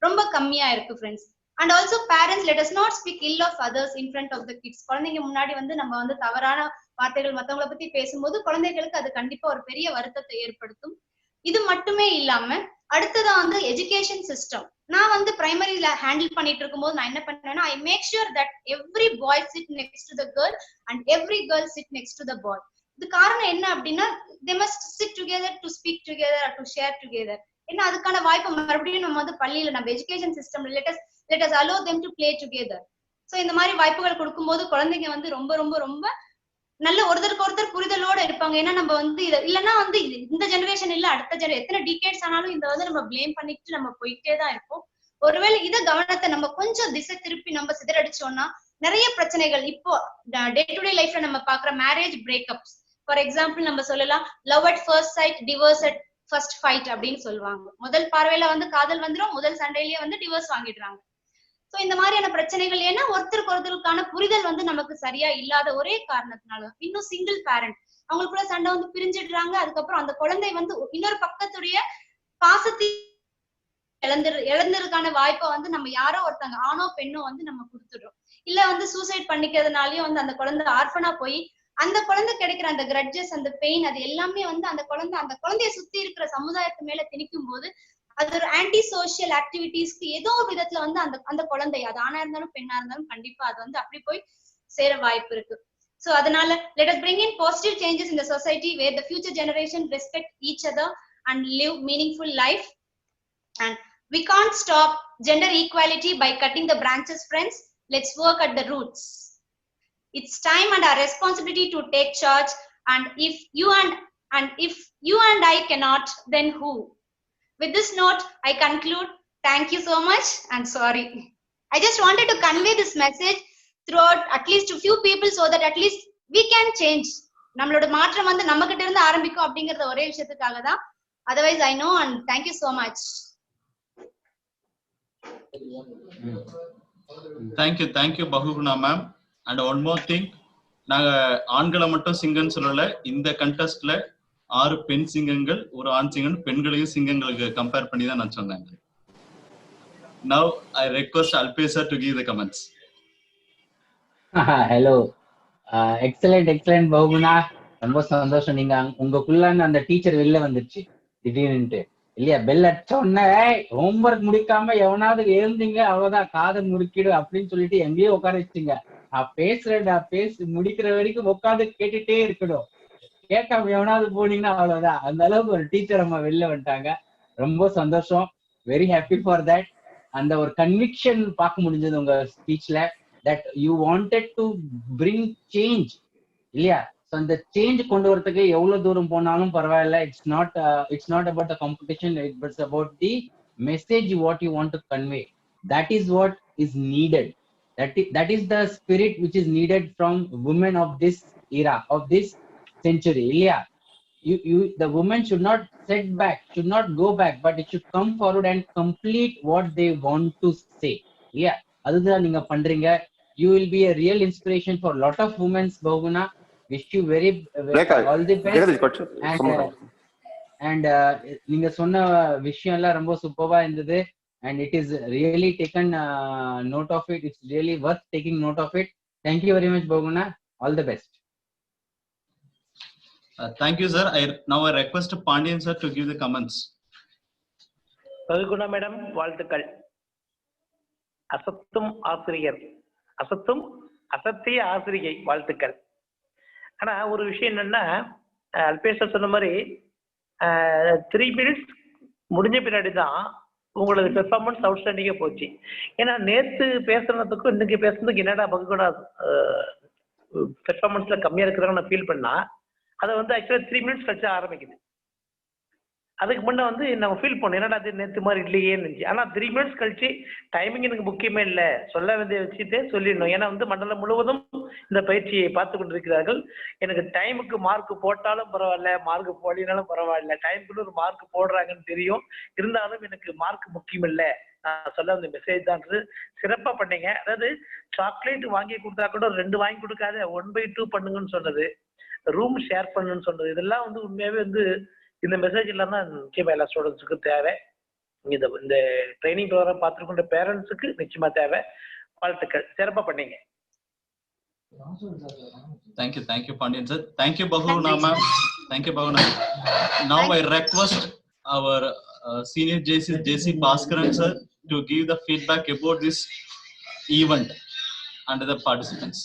ரொம்ப கம்மியா இருக்கு friends. And also parents, let us not speak ill of others in front of the kids. குழந்தைங்க முன்னாடி வந்து நம்ம வந்து தவறான வார்த்தைகள் மத்தவங்களை பத்தி பேசும்போது குழந்தைகளுக்கு அது கண்டிப்பா ஒரு பெரிய வருத்தத்தை ஏற்படுத்தும். இது மட்டுமே இல்லாம அடுத்ததா வந்து எஜுகேஷன் சிஸ்டம். நான் வந்து பிரைமரியில ஹேண்டில் பண்ணிட்டு இருக்கும்போது நான் என்ன பண்ணேன்னா, I make sure that every boy sit next to the girl and every girl sit next to the boy. இது காரணம் என்ன அப்படின்னா, they must sit together to speak together or to share together. ஏன்னா அதுக்கான வாய்ப்பு மறுபடியும் நம்ம வந்து பள்ளியில நம்ம எஜுகேஷன் சிஸ்டம்ல let us allow them to play together. So இந்த மாதிரி வாய்ப்புகள் கொடுக்கும்போது குழந்தைங்க வந்து ரொம்ப ரொம்ப ரொம்ப நல்ல ஒருத்தருக்கு புரிதலோட இருப்பாங்க. ஏன்னா நம்ம வந்து இது இல்லைன்னா வந்து இந்த ஜெனரேஷன் இல்ல அடுத்த எத்தனை டிகேட்ஸ் ஆனாலும் இந்த வந்து நம்ம பிளேம் பண்ணிட்டு நம்ம போயிட்டே தான் இருப்போம். ஒருவேளை இத கவனத்தை நம்ம கொஞ்சம் திசை திருப்பி நம்ம சிதறடிச்சோம்னா நிறைய பிரச்சனைகள் இப்போ டே டு டே லைஃப்ல நம்ம பாக்குற மேரேஜ் பிரேக்கப்ஸ், ஃபார் எக்ஸாம்பிள் நம்ம சொல்லலாம் love at first sight, divorce at first fight அப்படின்னு சொல்லுவாங்க. முதல் பார்வையில வந்து காதல் வந்துடும், முதல் சண்டையிலேயே வந்து டிவோர்ஸ் வாங்கிடுறாங்க. சோ இந்த மாதிரியான பிரச்சனைகள் ஏன்னா ஒருத்தருக்கான புரிதல் வந்து நமக்கு சரியா இல்லாத ஒரே காரணத்தினால. இன்னும் சிங்கிள் பேரண்ட் அவங்களுக்குள்ள சண்டை வந்து பிரிஞ்சிடுறாங்க. அதுக்கப்புறம் அந்த குழந்தை வந்து இன்னொரு பக்கத்துடைய பாசத்தை இழந்ததுக்கான வாய்ப்பை வந்து நம்ம யாரோ ஒருத்தங்க ஆணோ பெண்ணோ வந்து நம்ம கொடுத்துடுறோம். இல்ல வந்து சூசைட் பண்ணிக்கிறதுனாலயும் வந்து அந்த குழந்தை ஆர்ஃபனா போய் அந்த குழந்தை கிடைக்கிற அந்த கிரட்ஜஸ், அந்த பெயின், அது எல்லாமே வந்து அந்த குழந்தைய சுத்தி இருக்கிற சமுதாயத்து மேல திணிக்கும் போது அது ஒரு ஆன்டி சோசியல் ஆக்டிவிட்டிஸ்க்கு ஏதோ ஒரு விதத்துல வந்து அந்த குழந்தை, அது ஆணா இருந்தாலும் பெண்ணா இருந்தாலும் கண்டிப்பா அது வந்து அப்படி போய் சேர வாய்ப்பு இருக்கு. சோ அதனால let us bring in positive changes in the society where the future generation respect each other and live meaningful life. And we can't stop gender equality by cutting the branches, friends. Let's work at the roots. It's time and our responsibility to take charge. And if you and I cannot, then who? With this note, I conclude. Thank you so much and sorry. I just wanted to convey this message throughout at least to few people so that at least we can change. நம்மளோட மாற்றம் வந்து நம்ம கிட்ட இருந்து ஆரம்பிக்கும் அப்படிங்கறத ஒரே விஷயத்துக்காக தான். Otherwise I know, and thank you so much. Thank you Bahuguna ma'am. And one more thing, நாங்க ஆண்களை மட்டும் சிங்கன்னு சொல்லல, இந்த கண்டெஸ்ட்ல 6 பெண் சிங்கங்கள், ஒரு ஆண் சிங்கம். பெண்களையும் சிங்கங்களுக்கு கம்பேர் பண்ணி தான் நான் சொன்னேன். Now I request Alpesh sir to give the comments. Hello. Excellent Bahuguna. ரொம்ப சந்தோஷம். நீங்க உங்களுக்குள்ள அந்த டீச்சர் வெளில வந்துருச்சு திடீர்னுட்டு இல்லையா? பெல் அடிச்ச உடனே ஹோம்ஒர்க் முடிக்காம எவனாவது எழுந்தீங்க அவ்வளவுதான், காதை முறுக்கிடு அப்படின்னு சொல்லிட்டு எங்கேயே உட்கார வச்சுங்க. நான் பேசி முடிக்கிற வரைக்கும் உட்காந்து கேட்டுட்டே இருக்கணும். கேட்காம எவனாவது போனீங்கன்னா அவ்வளவுதான். அந்த அளவுக்கு ஒரு டீச்சர் அம்மா வெளில வந்துட்டாங்க. ரொம்ப சந்தோஷம். Very happy for that. அந்த ஒரு கன்விக்ஷன் பார்க்க முடிஞ்சது உங்க ஸ்பீச்ல, that you wanted to bring change இல்லையா? அந்த சேஞ்ச் கொண்டு வரதுக்கு எவ்வளவு தூரம் போனாலும் பரவாயில்ல. It's not about the competition, it's about the message what you want to convey. That is what is needed. That is the spirit which is needed from women of this era, of this century. Yeah, the women should not set back, should not go back, but it should come forward and complete what they want to say. Yeah, adudha ninga pandringa. You will be a real inspiration for a lot of women. Bahuguna, wish you very all the best. And ninga sonna vishayam ella romba superba irundhudu. And it is really taken note of it. It's really worth taking note of it. Thank you very much, Bahuguna. All the best. Thank you, sir. Now I request Pandian sir to give the comments. Bahuguna madam, வாழ்த்துக்கள். அசத்தும் ஆசிரியர், அசத்தும் அசத்திய ஆசிரியை, வாழ்த்துக்கள். ஆனா ஒரு விஷயம் என்னன்னா, அல்பேஷ் சொன்ன மாதிரி 3 minutes முடிஞ்ச பின்னாடி தான் உங்களோட பெர்ஃபார்மன்ஸ் அவுட்ஸ்டாண்டிங்கா போச்சு. ஏன்னா நேத்து பேசுறதுக்கும் இன்னைக்கு பேசுறதுக்கு என்னடா பகுக்கூட பெர்ஃபார்மன்ஸ்ல கம்மியா இருக்கிறாங்க நான் ஃபீல் பண்ணா, அதை வந்து ஆக்சுவலா 3 minutes கழிச்சு ஆரம்பிக்குது. அதுக்கு முன்ன வந்து நம்ம ஃபீல் பண்ணோம் என்னடா அது நேற்று மாதிரி இல்லையே இருந்துச்சு. ஆனா 3 minutes கழிச்சு டைமிங் எனக்கு முக்கியமே இல்லை, சொல்ல வேண்டிய வச்சுட்டே சொல்லிடணும். ஏன்னா வந்து மண்டலம் முழுவதும் இந்த பயிற்சியை பார்த்து கொண்டிருக்கிறார்கள். எனக்கு டைமுக்கு மார்க் போட்டாலும் பரவாயில்ல, மார்க் போடலினாலும் பரவாயில்ல, டைமுக்குள்ள ஒரு மார்க் போடுறாங்கன்னு தெரியும். இருந்தாலும் எனக்கு மார்க் முக்கியம் இல்லை, நான் சொல்ல வந்த மெசேஜ் தான். சிறப்பா பண்ணீங்க. அதாவது சாக்லேட் வாங்கி கொடுத்தா கூட 2 வாங்கி கொடுக்காத 1/2 பண்ணுங்கன்னு சொன்னது, ரூம் ஷேர் பண்ணுன்னு சொன்னது, இதெல்லாம் வந்து உண்மையாவே வந்து இந்த மெசேஜ் எல்லாம் தான் முக்கியமா எல்லா ஸ்டூடெண்ட்ஸுக்கும் தேவை. இந்த ட்ரைனிங் ப்ரோக்ராம் பார்த்துருக்கின்ற பேரண்ட்ஸுக்கு நிச்சயமா தேவை. வாழ்த்துக்கள், சிறப்பா பண்ணீங்க. Thank you Pandian sir. Thank you Bahuguna ma'am. Thank you Bahuguna. Now I request our senior JC Bhaskaran sir to give the feedback about this event and the participants.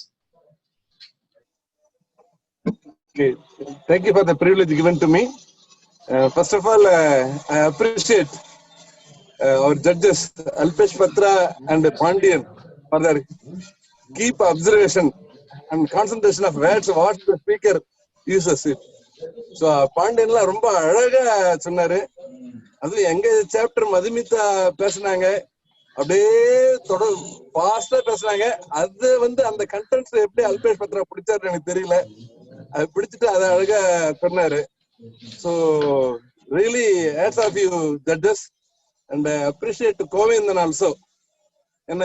Okay, thank you for the privilege given to me. First of all, I appreciate our judges Alpesh Patra and Pandian for their keep observation and concentration of words what the speaker uses it. So Pandian la romba alaga sonnaru. Adu enga chapter Madhumita பேசுனாங்க, அப்படியே ஃபாஸ்டா பேசுனாங்க. அது வந்து அந்த contents எப்படி அல்பேஷ் பத்ரா பிடிச்சாரு எனக்கு தெரியல, அது பிடிச்சிட்டு அதை அழகா சொன்னாரு. So really hats off you judges, and I appreciate Kovendan also. என்ன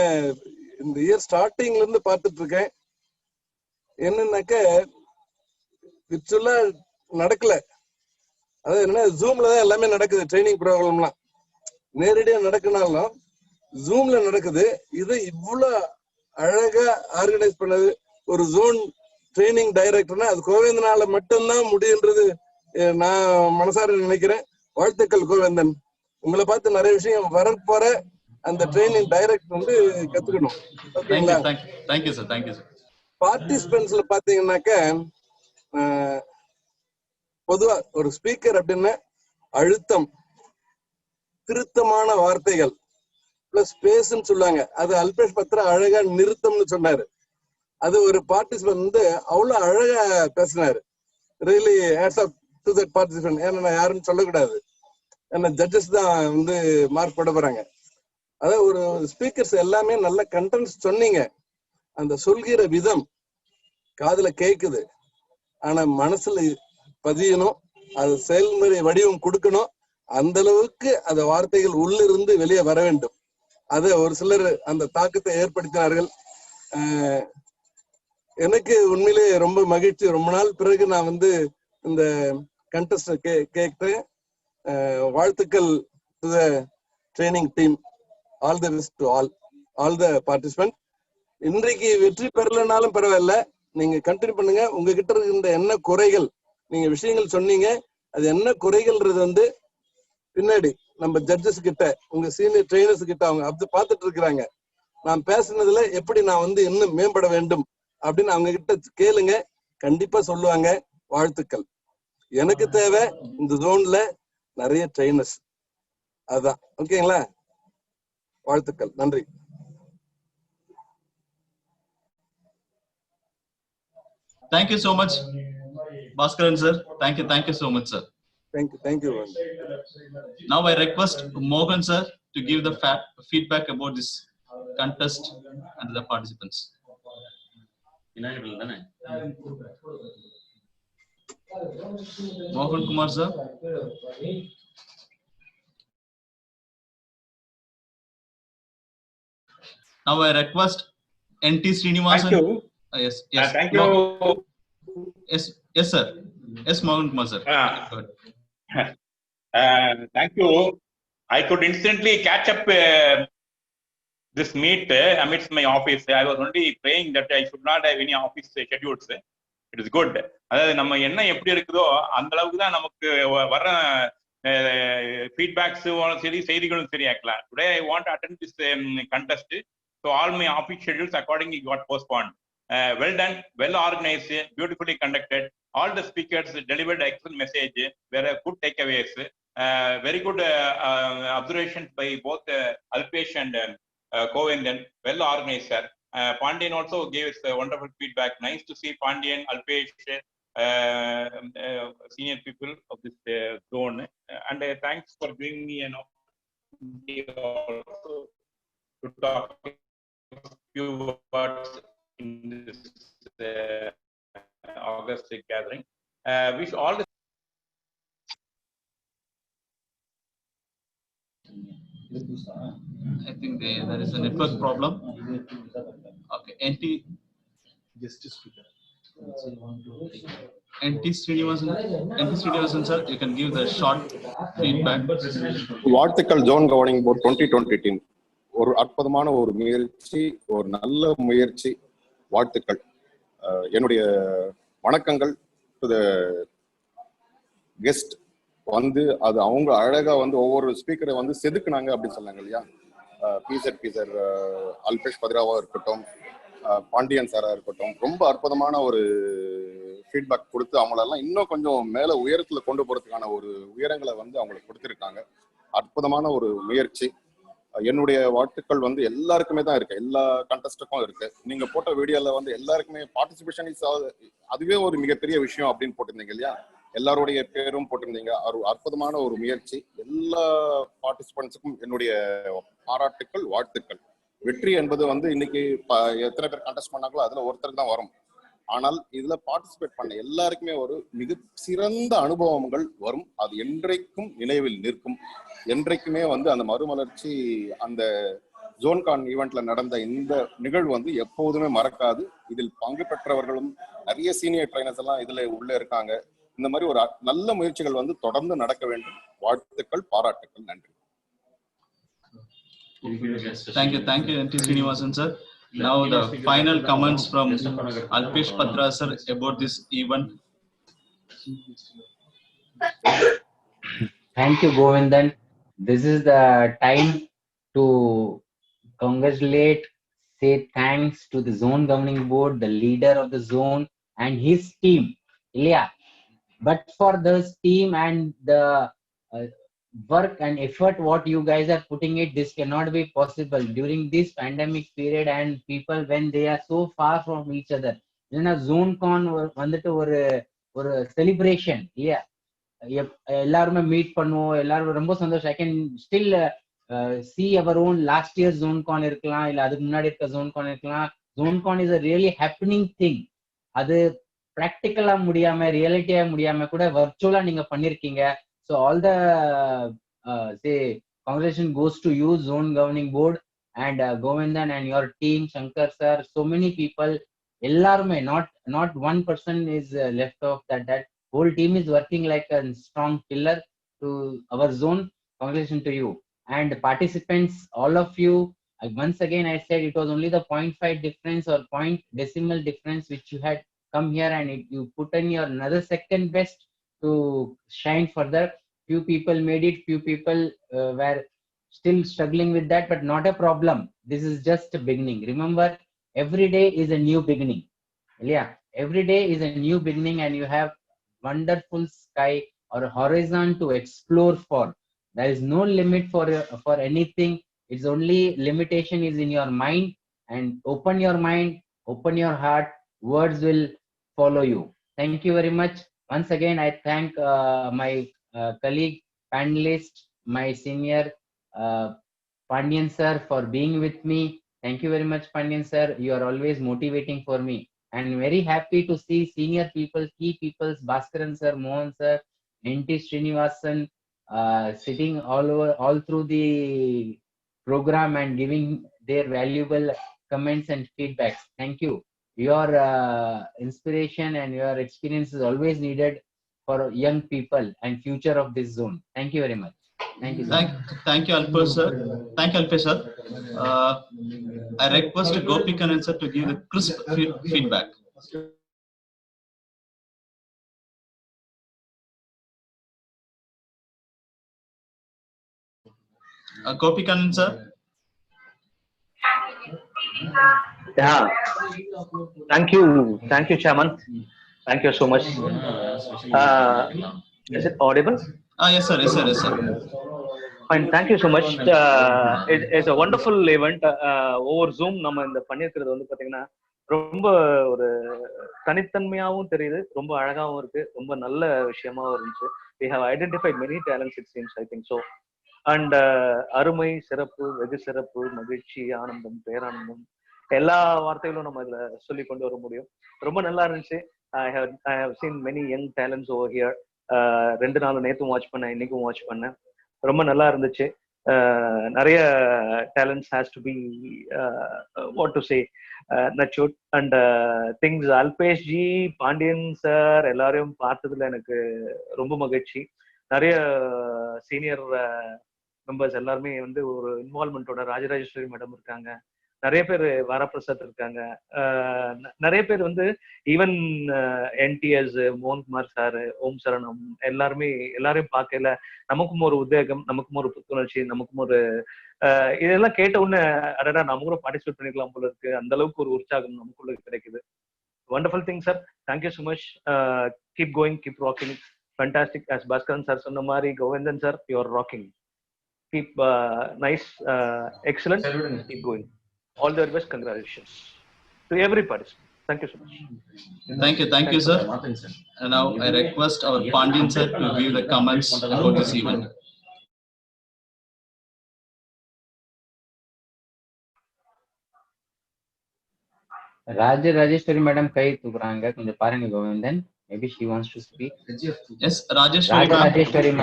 இந்த இயர் ஸ்டார்டிங்ல இருந்து பார்த்துட்டு இருக்கேன். என்னன்னாக்க விர்ச்சுவலா நடக்கல, அதாவது என்ன ஜூம்ல தான் எல்லாமே நடக்குது. ட்ரைனிங் ப்ரோக்ராம்லாம் நேரடியா நடக்கினாலும் ஜூம்ல நடக்குது. இது இவ்வளவு அழகா ஆர்கனைஸ் பண்ணது ஒரு ஜோன் ட்ரைனிங் டைரக்டர்னா அது கோவேந்தனால மட்டும்தான் முடியுன்றது நான் மனசார நினைக்கிறேன். வாழ்த்துக்கள் கோவேந்தன். உங்களை பார்த்து நிறைய விஷயம் வரப்போற அந்த ட்ரைனிங் டைரக்டர் வந்து கத்துக்கணும். ஓகேங்களா? Thank you sir. பார்ட்டிசிபென்ட்ஸ்ல பாத்தீங்கன்னாக்க பொதுவா ஒரு ஸ்பீக்கர் அப்படின்னா அழுத்தம், திருத்தமான வார்த்தைகள் பிளஸ் ஸ்பேஸ்ன்னு சொல்லுவாங்க. அது அல்பேஷ் பத்ரா அழகா நிறுத்தம்னு சொன்னாரு. அது ஒரு பார்ட்டிசிபென்ட் வந்து அவ்வளவு அழகா பேசினாரு. Really hats off to that participant. ஏன்னா நான் யாருன்னு சொல்லக்கூடாது, ஏன்னா ஜட்ஜஸ் தான் வந்து மார்க் போட போறாங்க. அதாவது ஒரு ஸ்பீக்கர்ஸ் எல்லாமே நல்ல கண்டென்ட்ஸ் சொன்னீங்க. அந்த சொல்கிற விதம் காதுல கேக்குது, ஆனா மனசுல பதியணும், அது செயல்முறை வடிவம் கொடுக்கணும். அந்த அளவுக்கு அந்த வார்த்தைகள் உள்ளிருந்து வெளியே வர வேண்டும். அதை ஒரு சிலர் அந்த தாக்கத்தை ஏற்படுத்தினார்கள். எனக்கு உண்மையிலே ரொம்ப மகிழ்ச்சி. ரொம்ப நாள் பிறகு நான் வந்து இந்த contestant கேட்டு வாழ்த்துக்கள் to the training team. All the best to all the participants. இன்றைக்கு வெற்றி பெறலனாலும் பரவாயில்ல, நீங்க கண்டினியூ பண்ணுங்க. உங்ககிட்ட இருக்கின்ற என்ன குறைகள், நீங்க விஷயங்கள் சொன்னீங்க, அது என்ன குறைகள்ன்றது பின்னாடி நம்ம ஜட்ஜஸ் கிட்ட, உங்க சீனியர் ட்ரெயினர்ஸ் கிட்ட அவங்க அது பார்த்துட்டு இருக்கிறாங்க. நான் பேசுனதுல எப்படி நான் இன்னும் மேம்பட வேண்டும் அப்படின்னு அவங்க கிட்ட கேளுங்க, கண்டிப்பா சொல்லுவாங்க. வாழ்த்துக்கள். எனக்கு தேவை இந்த ஜோன்ல நிறைய ட்ரெயினர்ஸ், அதான். ஓகேங்களா? வாழ்த்துக்கள். நன்றி. Thank you so much, Bhaskaran sir. Thank you so much, sir. Thank you. Now I request Mohan sir to give the feedback about this contest and the participants. Mohan Kumar sir. Now I request NT Srinivasan. Thank you. Yes. Thank you. Yes, sir. Yes, Mohan Kumar sir. Thank you. I could instantly catch up this meet amidst my office. I was only praying that I should not have any office schedules. It is good. அதாவது நம்ம என்ன எப்படி இருக்குதோ அந்த அளவுக்கு தான் நமக்கு வர ஃபீட்பேக்ஸும் சரி, செய்திகளும் சரி ஆக்கலாம். Today I want to attend this contest. So all my office schedules accordingly got postponed. Well done, well organized, beautifully conducted. All the speakers delivered excellent message. There are good takeaways. Very good observations by both Alpesh and Govindan. Well organized, sir. Pandian also gave us wonderful feedback. Nice to see Pandian, Alpesh, senior people of this zone. And thanks for giving me an opportunity also to talk a few words in this August gathering. Wish all the I think there is a network problem. Okay, NT Srinivasan sir, you can give the short feedback. வாழ்த்துக்கள் zone governing board 2020 team. ஒரு அற்புதமான ஒரு முயற்சி, ஒரு நல்ல முயற்சி. வாழ்த்துக்கள். என்னுடைய வணக்கங்கள் டு த கெஸ்ட். அது அவங்க அழகா ஒவ்வொரு ஸ்பீக்கரை செதுக்குனாங்க அப்படின்னு சொன்னாங்க இல்லையா. பீசர் அல்பேஷ் பத்ராவா இருக்கட்டும், பாண்டியன் சாரா இருக்கட்டும், ரொம்ப அற்புதமான ஒரு ஃபீட்பேக் கொடுத்து அவங்களெல்லாம் இன்னும் கொஞ்சம் மேல உயரத்துல கொண்டு போறதுக்கான ஒரு உயரங்களை அவங்களுக்கு கொடுத்துருக்காங்க. அற்புதமான ஒரு முயற்சி. என்னுடைய வாழ்த்துக்கள் எல்லாருக்குமே தான் இருக்கு, எல்லா கண்டஸ்டுக்கும் இருக்கு. நீங்க போட்ட வீடியோல எல்லாருக்குமே பார்ட்டிசிபேஷன் அதுவே ஒரு மிகப்பெரிய விஷயம் அப்படின்னு போட்டிருந்தீங்க இல்லையா. எல்லாருடைய பேரும் போட்டிருந்தீங்க. அற்புதமான ஒரு முயற்சி. எல்லா பார்ட்டிசிபென்ட்ஸுக்கும் என்னுடைய பாராட்டுக்கள், வாழ்த்துக்கள். வெற்றி என்பது இன்னைக்கு எத்தனை பேர் கண்டெஸ்ட் பண்ணாங்களோ அதுல ஒருத்தருக்கு தான் வரும். ஆனால் இதுல பார்ட்டிசிபேட் பண்ண எல்லாருக்குமே ஒரு மிக சிறந்த அனுபவங்கள் வரும். அது என்றைக்கும் நினைவில் நிற்கும். என்றைக்குமே அந்த மறுமலர்ச்சி, அந்த ஜோன்கான் ஈவெண்ட்ல நடந்த இந்த நிகழ்வு எப்போதுமே மறக்காது. இதில் பங்கு பெற்றவர்களும் நிறைய சீனியர் ட்ரைனர்ஸ் எல்லாம் இதுல உள்ள இருக்காங்க. இந்த மாதிரி ஒரு நல்ல முயற்சிகள் தொடர்ந்து நடக்க வேண்டும். வாழ்த்துக்கள், பாராட்டுக்கள். நன்றி. Thank you, NT Srinivasan sir. Now the final comments from Alpesh Patra sir about this event. Thank you, Govindan. This is the time to congratulate, say thanks to the zone governing board, the leader of the zone and his team. Ilya, but for this team and the work and effort what you guys are putting it, this cannot be possible during this pandemic period and people when they are so far from each other. Zone con வந்துட்டு ஒரு celebration இல்லையா. எல்லாருமே meet பண்ணுவோம், எல்லாரும் ரொம்ப சந்தோஷம். I can still see our own last year zone con இருக்கலாம், இல்ல அதுக்கு முன்னாடி இருக்க zone con இருக்கலாம். Zone con is a really happening thing. அது பிராக்டிக்கலா முடியாம, ரியாலிட்டியா முடியாம கூட வர்ச்சுவலா நீங்க பண்ணிருக்கீங்க. So all the say congratulations goes to you, zone governing board, and Govindan and your team, Shankar sir, so many people, ellarume, not one person is left off that whole team is working like a strong pillar to our zone. Congratulations to you. And participants, all of you, once again I said it was only the 0.5 difference or point decimal difference which you had come here, and you put in your another second best to shine further. Few people made it, few people were still struggling with that, but not a problem. This is just a beginning. Remember, every day is a new beginning. Yeah, every day is a new beginning, and you have wonderful sky or horizon to explore for. There is no limit for anything. It's only limitation is in your mind, and open your mind, open your heart, words will follow you. Thank you very much. Once again, I thank my colleague, panelist, my senior Pandian sir for being with me. Thank you very much, Pandian sir. You are always motivating for me. And very happy to see senior people, key peoples, Bhaskaran sir, Mohan sir, N.T. Srinivasan, sitting all through the program and giving their valuable comments and feedbacks. Thank you. Your inspiration and your experience is always needed for young people and future of this zone. Thank you very much. Thank you. Thank you, Alpesh sir. Thank you, Alpesh sir. I request Gopikanan sir to give the crisp feedback. Gopikanan sir. Yeah. Thank you, Chairman. Thank you so much. Is it audible? Yes, sir. Yes, sir. Yes, sir. Fine. Thank you so much. It's a wonderful event. Over Zoom நம்ம இந்த பண்ணிருக்கிறது வந்து பாத்தீங்கன்னா ரொம்ப ஒரு தனித்தன்மையாவும் தெரியுது, ரொம்ப அழகாவும் இருக்கு, ரொம்ப நல்ல விஷயமாவும் இருந்துச்சு. We have identified many talents, it seems, I think so. And அருமை, சிறப்பு, வெகு சிறப்பு, மகிழ்ச்சி, ஆனந்தம், பேரானந்தம், எல்லா வார்த்தைகளும் நம்ம இதுல சொல்லி கொண்டு வர முடியும். ரொம்ப நல்லா இருந்துச்சு. I have seen many young talents over here. 2 நாள் நேத்தும் வாட்ச் பண்ணேன், இன்னைக்கும் வாட்ச் பண்ணேன். ரொம்ப நல்லா இருந்துச்சு. நிறைய talents has to be what to say nurtured and things. Alpesh ji, Pandian sir எல்லாரையும் பார்த்ததுல எனக்கு ரொம்ப மகிழ்ச்சி. நிறைய சீனியர் மெம்பர்ஸ் எல்லாருமே வந்து ஒரு இன்வால்மெண்டோட, ராஜராஜேஸ்வரி மேடம் இருக்காங்க, நிறைய பேர் வரப்பிரசாத் இருக்காங்க, நிறைய பேர் வந்து ஈவன் என்டிஎஸ், மோகன்குமார் சார், ஓம் சரணம், எல்லாரையும் பார்க்கல நமக்கும் ஒரு உத்வேகம், நமக்கும் ஒரு புத்துணர்ச்சி, நமக்கும் ஒரு இதெல்லாம் கேட்ட உடனே அடடா நம்ம கூட பார்ட்டிசிபேட் பண்ணிக்கலாம் போல இருக்கு, அந்த அளவுக்கு ஒரு உற்சாகம் நமக்குள்ள கிடைக்குது. Wonderful thing sir. Thank you so much. Keep going, keep rocking. Fantastic. as Bhaskaran sir சொன்ன மாதிரி, Govindan sir, you are rocking. Keep nice, excellent, keep going. All the best. Congratulations to every participant. Thank you so much. Thank you, sir. And now I request our Pandian sir to give the comments about this event. Rajeshwari madam kai tukranga konja paranga Govindan. Maybe she wants to speak. Yes, Rajeshwari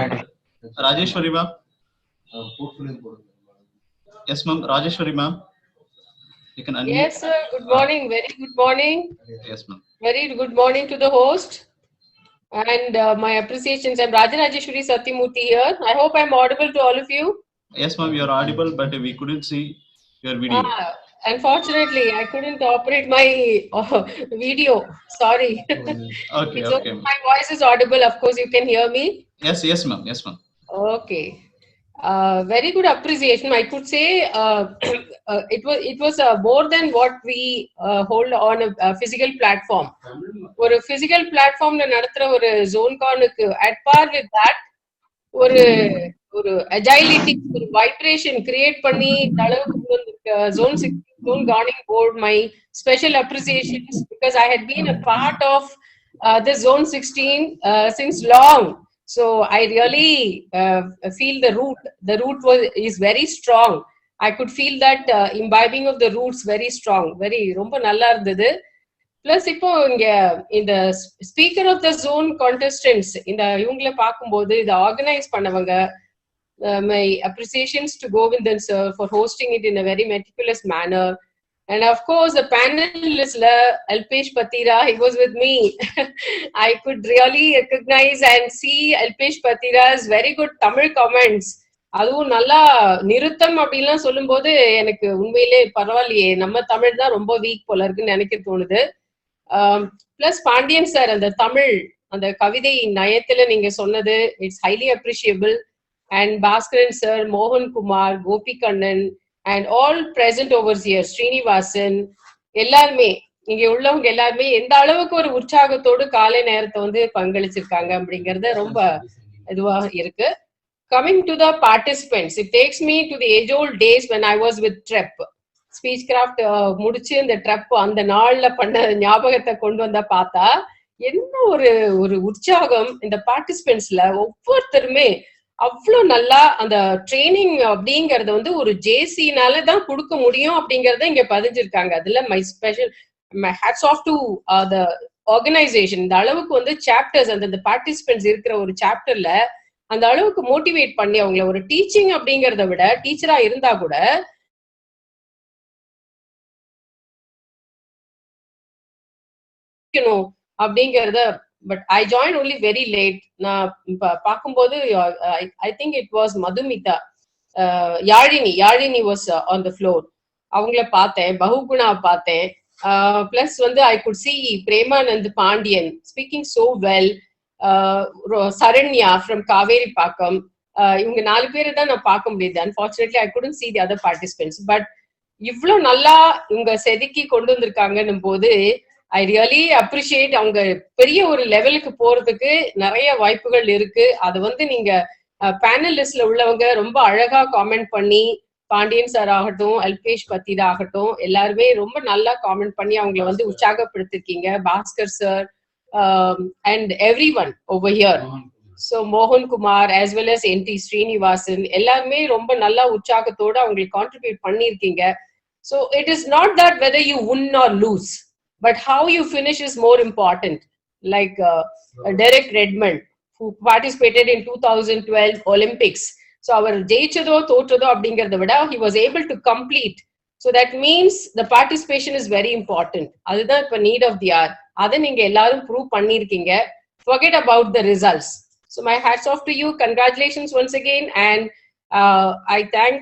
madam. Rajeshwari ma'am. Yes ma'am, Rajeshwari ma'am. You can unmute. Yes, sir. Good morning. Very good morning. Yes, ma'am. Very good morning to the host. And my appreciations. I'm Rajarajeshwari Satyamurthy here. I hope I'm audible to all of you. Yes, ma'am, you're audible, but we couldn't see your video. Unfortunately, I couldn't operate my video. Sorry. Okay, okay. My voice is audible. Of course, you can hear me. Yes, ma'am. Yes, ma'am. Okay. Very good appreciation. I could say it was more than what we hold on a physical platform. ஒரு physical platformல நடத்துற ஒரு zone con-க்கு at par with that, ஒரு agility, ஒரு vibration create பண்ணி அளவுக்கு zone 16 zone governing board, my special appreciations, because I had been a part of the zone 16 since long. So I really feel the root is very strong. I could feel that imbibing of the roots very strong, very romba nalla irundhudu. Plus ipo inga in the speaker of the zone contestants inda ivungala paakumbodhu idu organize pannavanga, my appreciations to Govindan sir for hosting it in a very meticulous manner, And of course, the panelist, Alpesh Patira, he was with me. I could really recognize and see Alpesh Patira's very good Tamil comments. அதுவும் நல்லா நிறுத்தம் அப்படின்லாம் சொல்லும் போது எனக்கு உண்மையிலே பரவாயில்லையே, நம்ம தமிழ் தான் ரொம்ப வீக் போல இருக்குன்னு நினைக்க தோணுது. பிளஸ் பாண்டியன் சார் அந்த தமிழ் அந்த கவிதை நயத்துல நீங்க சொன்னது it's highly appreciable. And Bhaskaran sir, மோகன் Kumar, Gopi Kannan and all present over here, Srinivasan, எல்லாருமே இங்க உள்ளவங்க எல்லாருமே எந்த அளவுக்கு ஒரு உற்சாகத்தோடு காலை நேரத்தை வந்து பங்களிச்சிருக்காங்க அப்படிங்கறது ரொம்ப இதுவா இருக்கு. Coming to the participants, it takes me to the age old days when I was with TREP. Speechcraft முடிச்சு இந்த TREP அந்த நாள்ல பண்ண ஞாபகத்தை கொண்டு வந்தா பார்த்தா என்ன ஒரு உற்சாகம் இந்த பார்ட்டிசிபென்ட்ஸ்ல. ஒவ்வொருத்தருமே அவ்வளோ நல்லா அந்த ட்ரைனிங் அப்படிங்கறத வந்து ஒரு ஜேசினால தான் கொடுக்க முடியும் அப்படிங்கறத இங்க பதிஞ்சிருக்காங்க. அதுல my hats off to the organisation. இந்த அளவுக்கு வந்து சாப்டர்ஸ் அந்த பார்ட்டிசிபென்ட்ஸ் இருக்கிற ஒரு சாப்டர்ல அந்த அளவுக்கு மோட்டிவேட் பண்ணி அவங்கள ஒரு டீச்சிங் அப்படிங்கறத விட டீச்சரா இருந்தா கூட அப்படிங்கறத. But I joined only very late. நான் பார்க்கும்போது I think it was Madhumita, Yalini was on the floor. அவங்கள பார்த்தேன், பகுகுணா பார்த்தேன். Plus வந்து I could see Premanand Pandian speaking so well. Saranya from Kaveri Pakam. இவங்க 4 பேரை தான் நான் பார்க்க முடியுது. Unfortunately, I couldn't see the other participants. But இவ்வளோ நல்லா இவங்க செதுக்கி கொண்டு வந்திருக்காங்கன்னும் போது ஐ ரியலி அப்ரிஷியேட். அவங்க பெரிய ஒரு லெவலுக்கு போறதுக்கு நிறைய வாய்ப்புகள் இருக்கு. அது வந்து நீங்க பேனலிஸ்ட்ல உள்ளவங்க ரொம்ப அழகா காமெண்ட் பண்ணி, பாண்டியன் சார் ஆகட்டும், அல்பேஷ் பத்திரா ஆகட்டும், எல்லாருமே ரொம்ப நல்லா காமெண்ட் பண்ணி அவங்களை வந்து உற்சாகப்படுத்திருக்கீங்க. Bhaskar sir and every one over here. So மோகன் Kumar as well as NT Srinivasan எல்லாருமே ரொம்ப நல்லா உற்சாகத்தோட அவங்களுக்கு கான்ட்ரிபியூட் பண்ணியிருக்கீங்க. So it is not that whether you win or lose, but how you finish is more important. Like Derek Redmond, who participated in 2012 Olympics. So our ஜெயிச்சதோ தோற்றதோ அப்படிங்கறத விட he was able to complete. So that means the participation is very important. அதுதான் இப்ப need of the hour. அதை நீங்க எல்லாரும் prove பண்ணிருக்கீங்க. Forget about the results. So my hats off to you. Congratulations once again, and I thank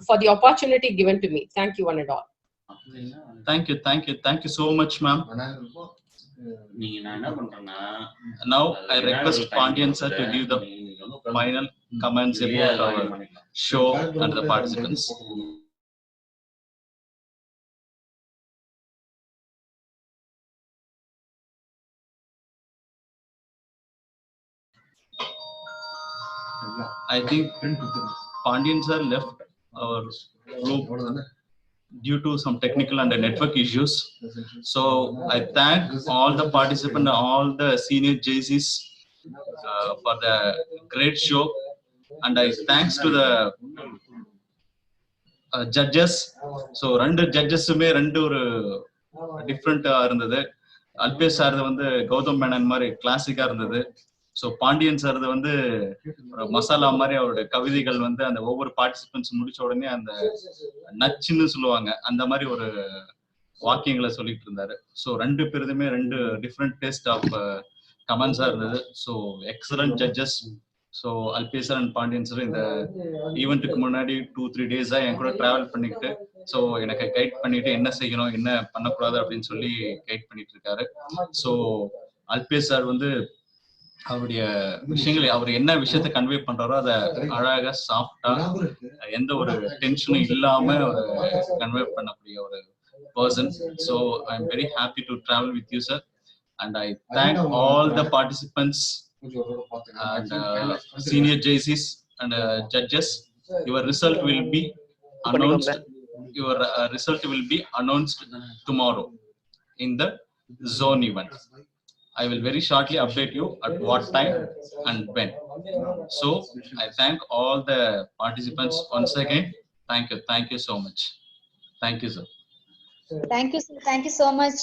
for the opportunity given to me. Thank you one and all. Thank you so much, ma'am. Now I request Pandian sir to give the final comments about our show and the participants. I think Pandian sir left our group due to some technical and network issues. So I thank all the participants, all the senior JCs for the great show, and I thanks to the judges. So rendu judges me rendu ஒரு டிஃப்ரெண்டா இருந்தது. Alpesh sir வந்து கௌதம் மேனன் மாதிரி கிளாசிக்கா இருந்தது. So Pandian sir வந்து மசாலா மாதிரி அவருடைய கவிதைகள் வந்து அந்த ஒவ்வொரு பார்ட்டிசிபென்ட்ஸ் முடிச்ச உடனே அந்த நச்சுன்னு சொல்லுவாங்க அந்த மாதிரி ஒரு வாக்கியங்களை சொல்லிட்டு இருந்தாரு. ஸோ 2 பேருதுமே 2 டிஃப்ரெண்ட் டேஸ்ட் ஆஃப் கமெண்ட்ஸா இருந்தது. So excellent judges. So Alpesh sir and Pandian sir இந்த ஈவெண்ட்டுக்கு முன்னாடி 2-3 டேஸா என் கூட டிராவல் பண்ணிக்கிட்டு ஸோ எனக்கு கைட் பண்ணிட்டு என்ன செய்யணும் என்ன பண்ணக்கூடாது அப்படின்னு சொல்லி கைட் பண்ணிட்டு இருக்காரு. ஸோ அல்பேஷ் சார் வந்து அவருடைய விஷயங்களை அவர் என்ன விஷயத்த கன்வே பண்றாரோ அதை அழகா சாஃப்டா எந்த ஒரு டென்ஷனும் இல்லாம ஒரு கன்வே பண்ணக்கூடிய ஒரு person. So I am very happy to travel with you sir, and I thank all the participants and senior JCs and judges. Your result will be announced. Your result will be announced tomorrow in the zone event. I will very shortly update you at what time and when. So I thank all the participants once again. Thank you so much. Thank you, sir. Thank you so much.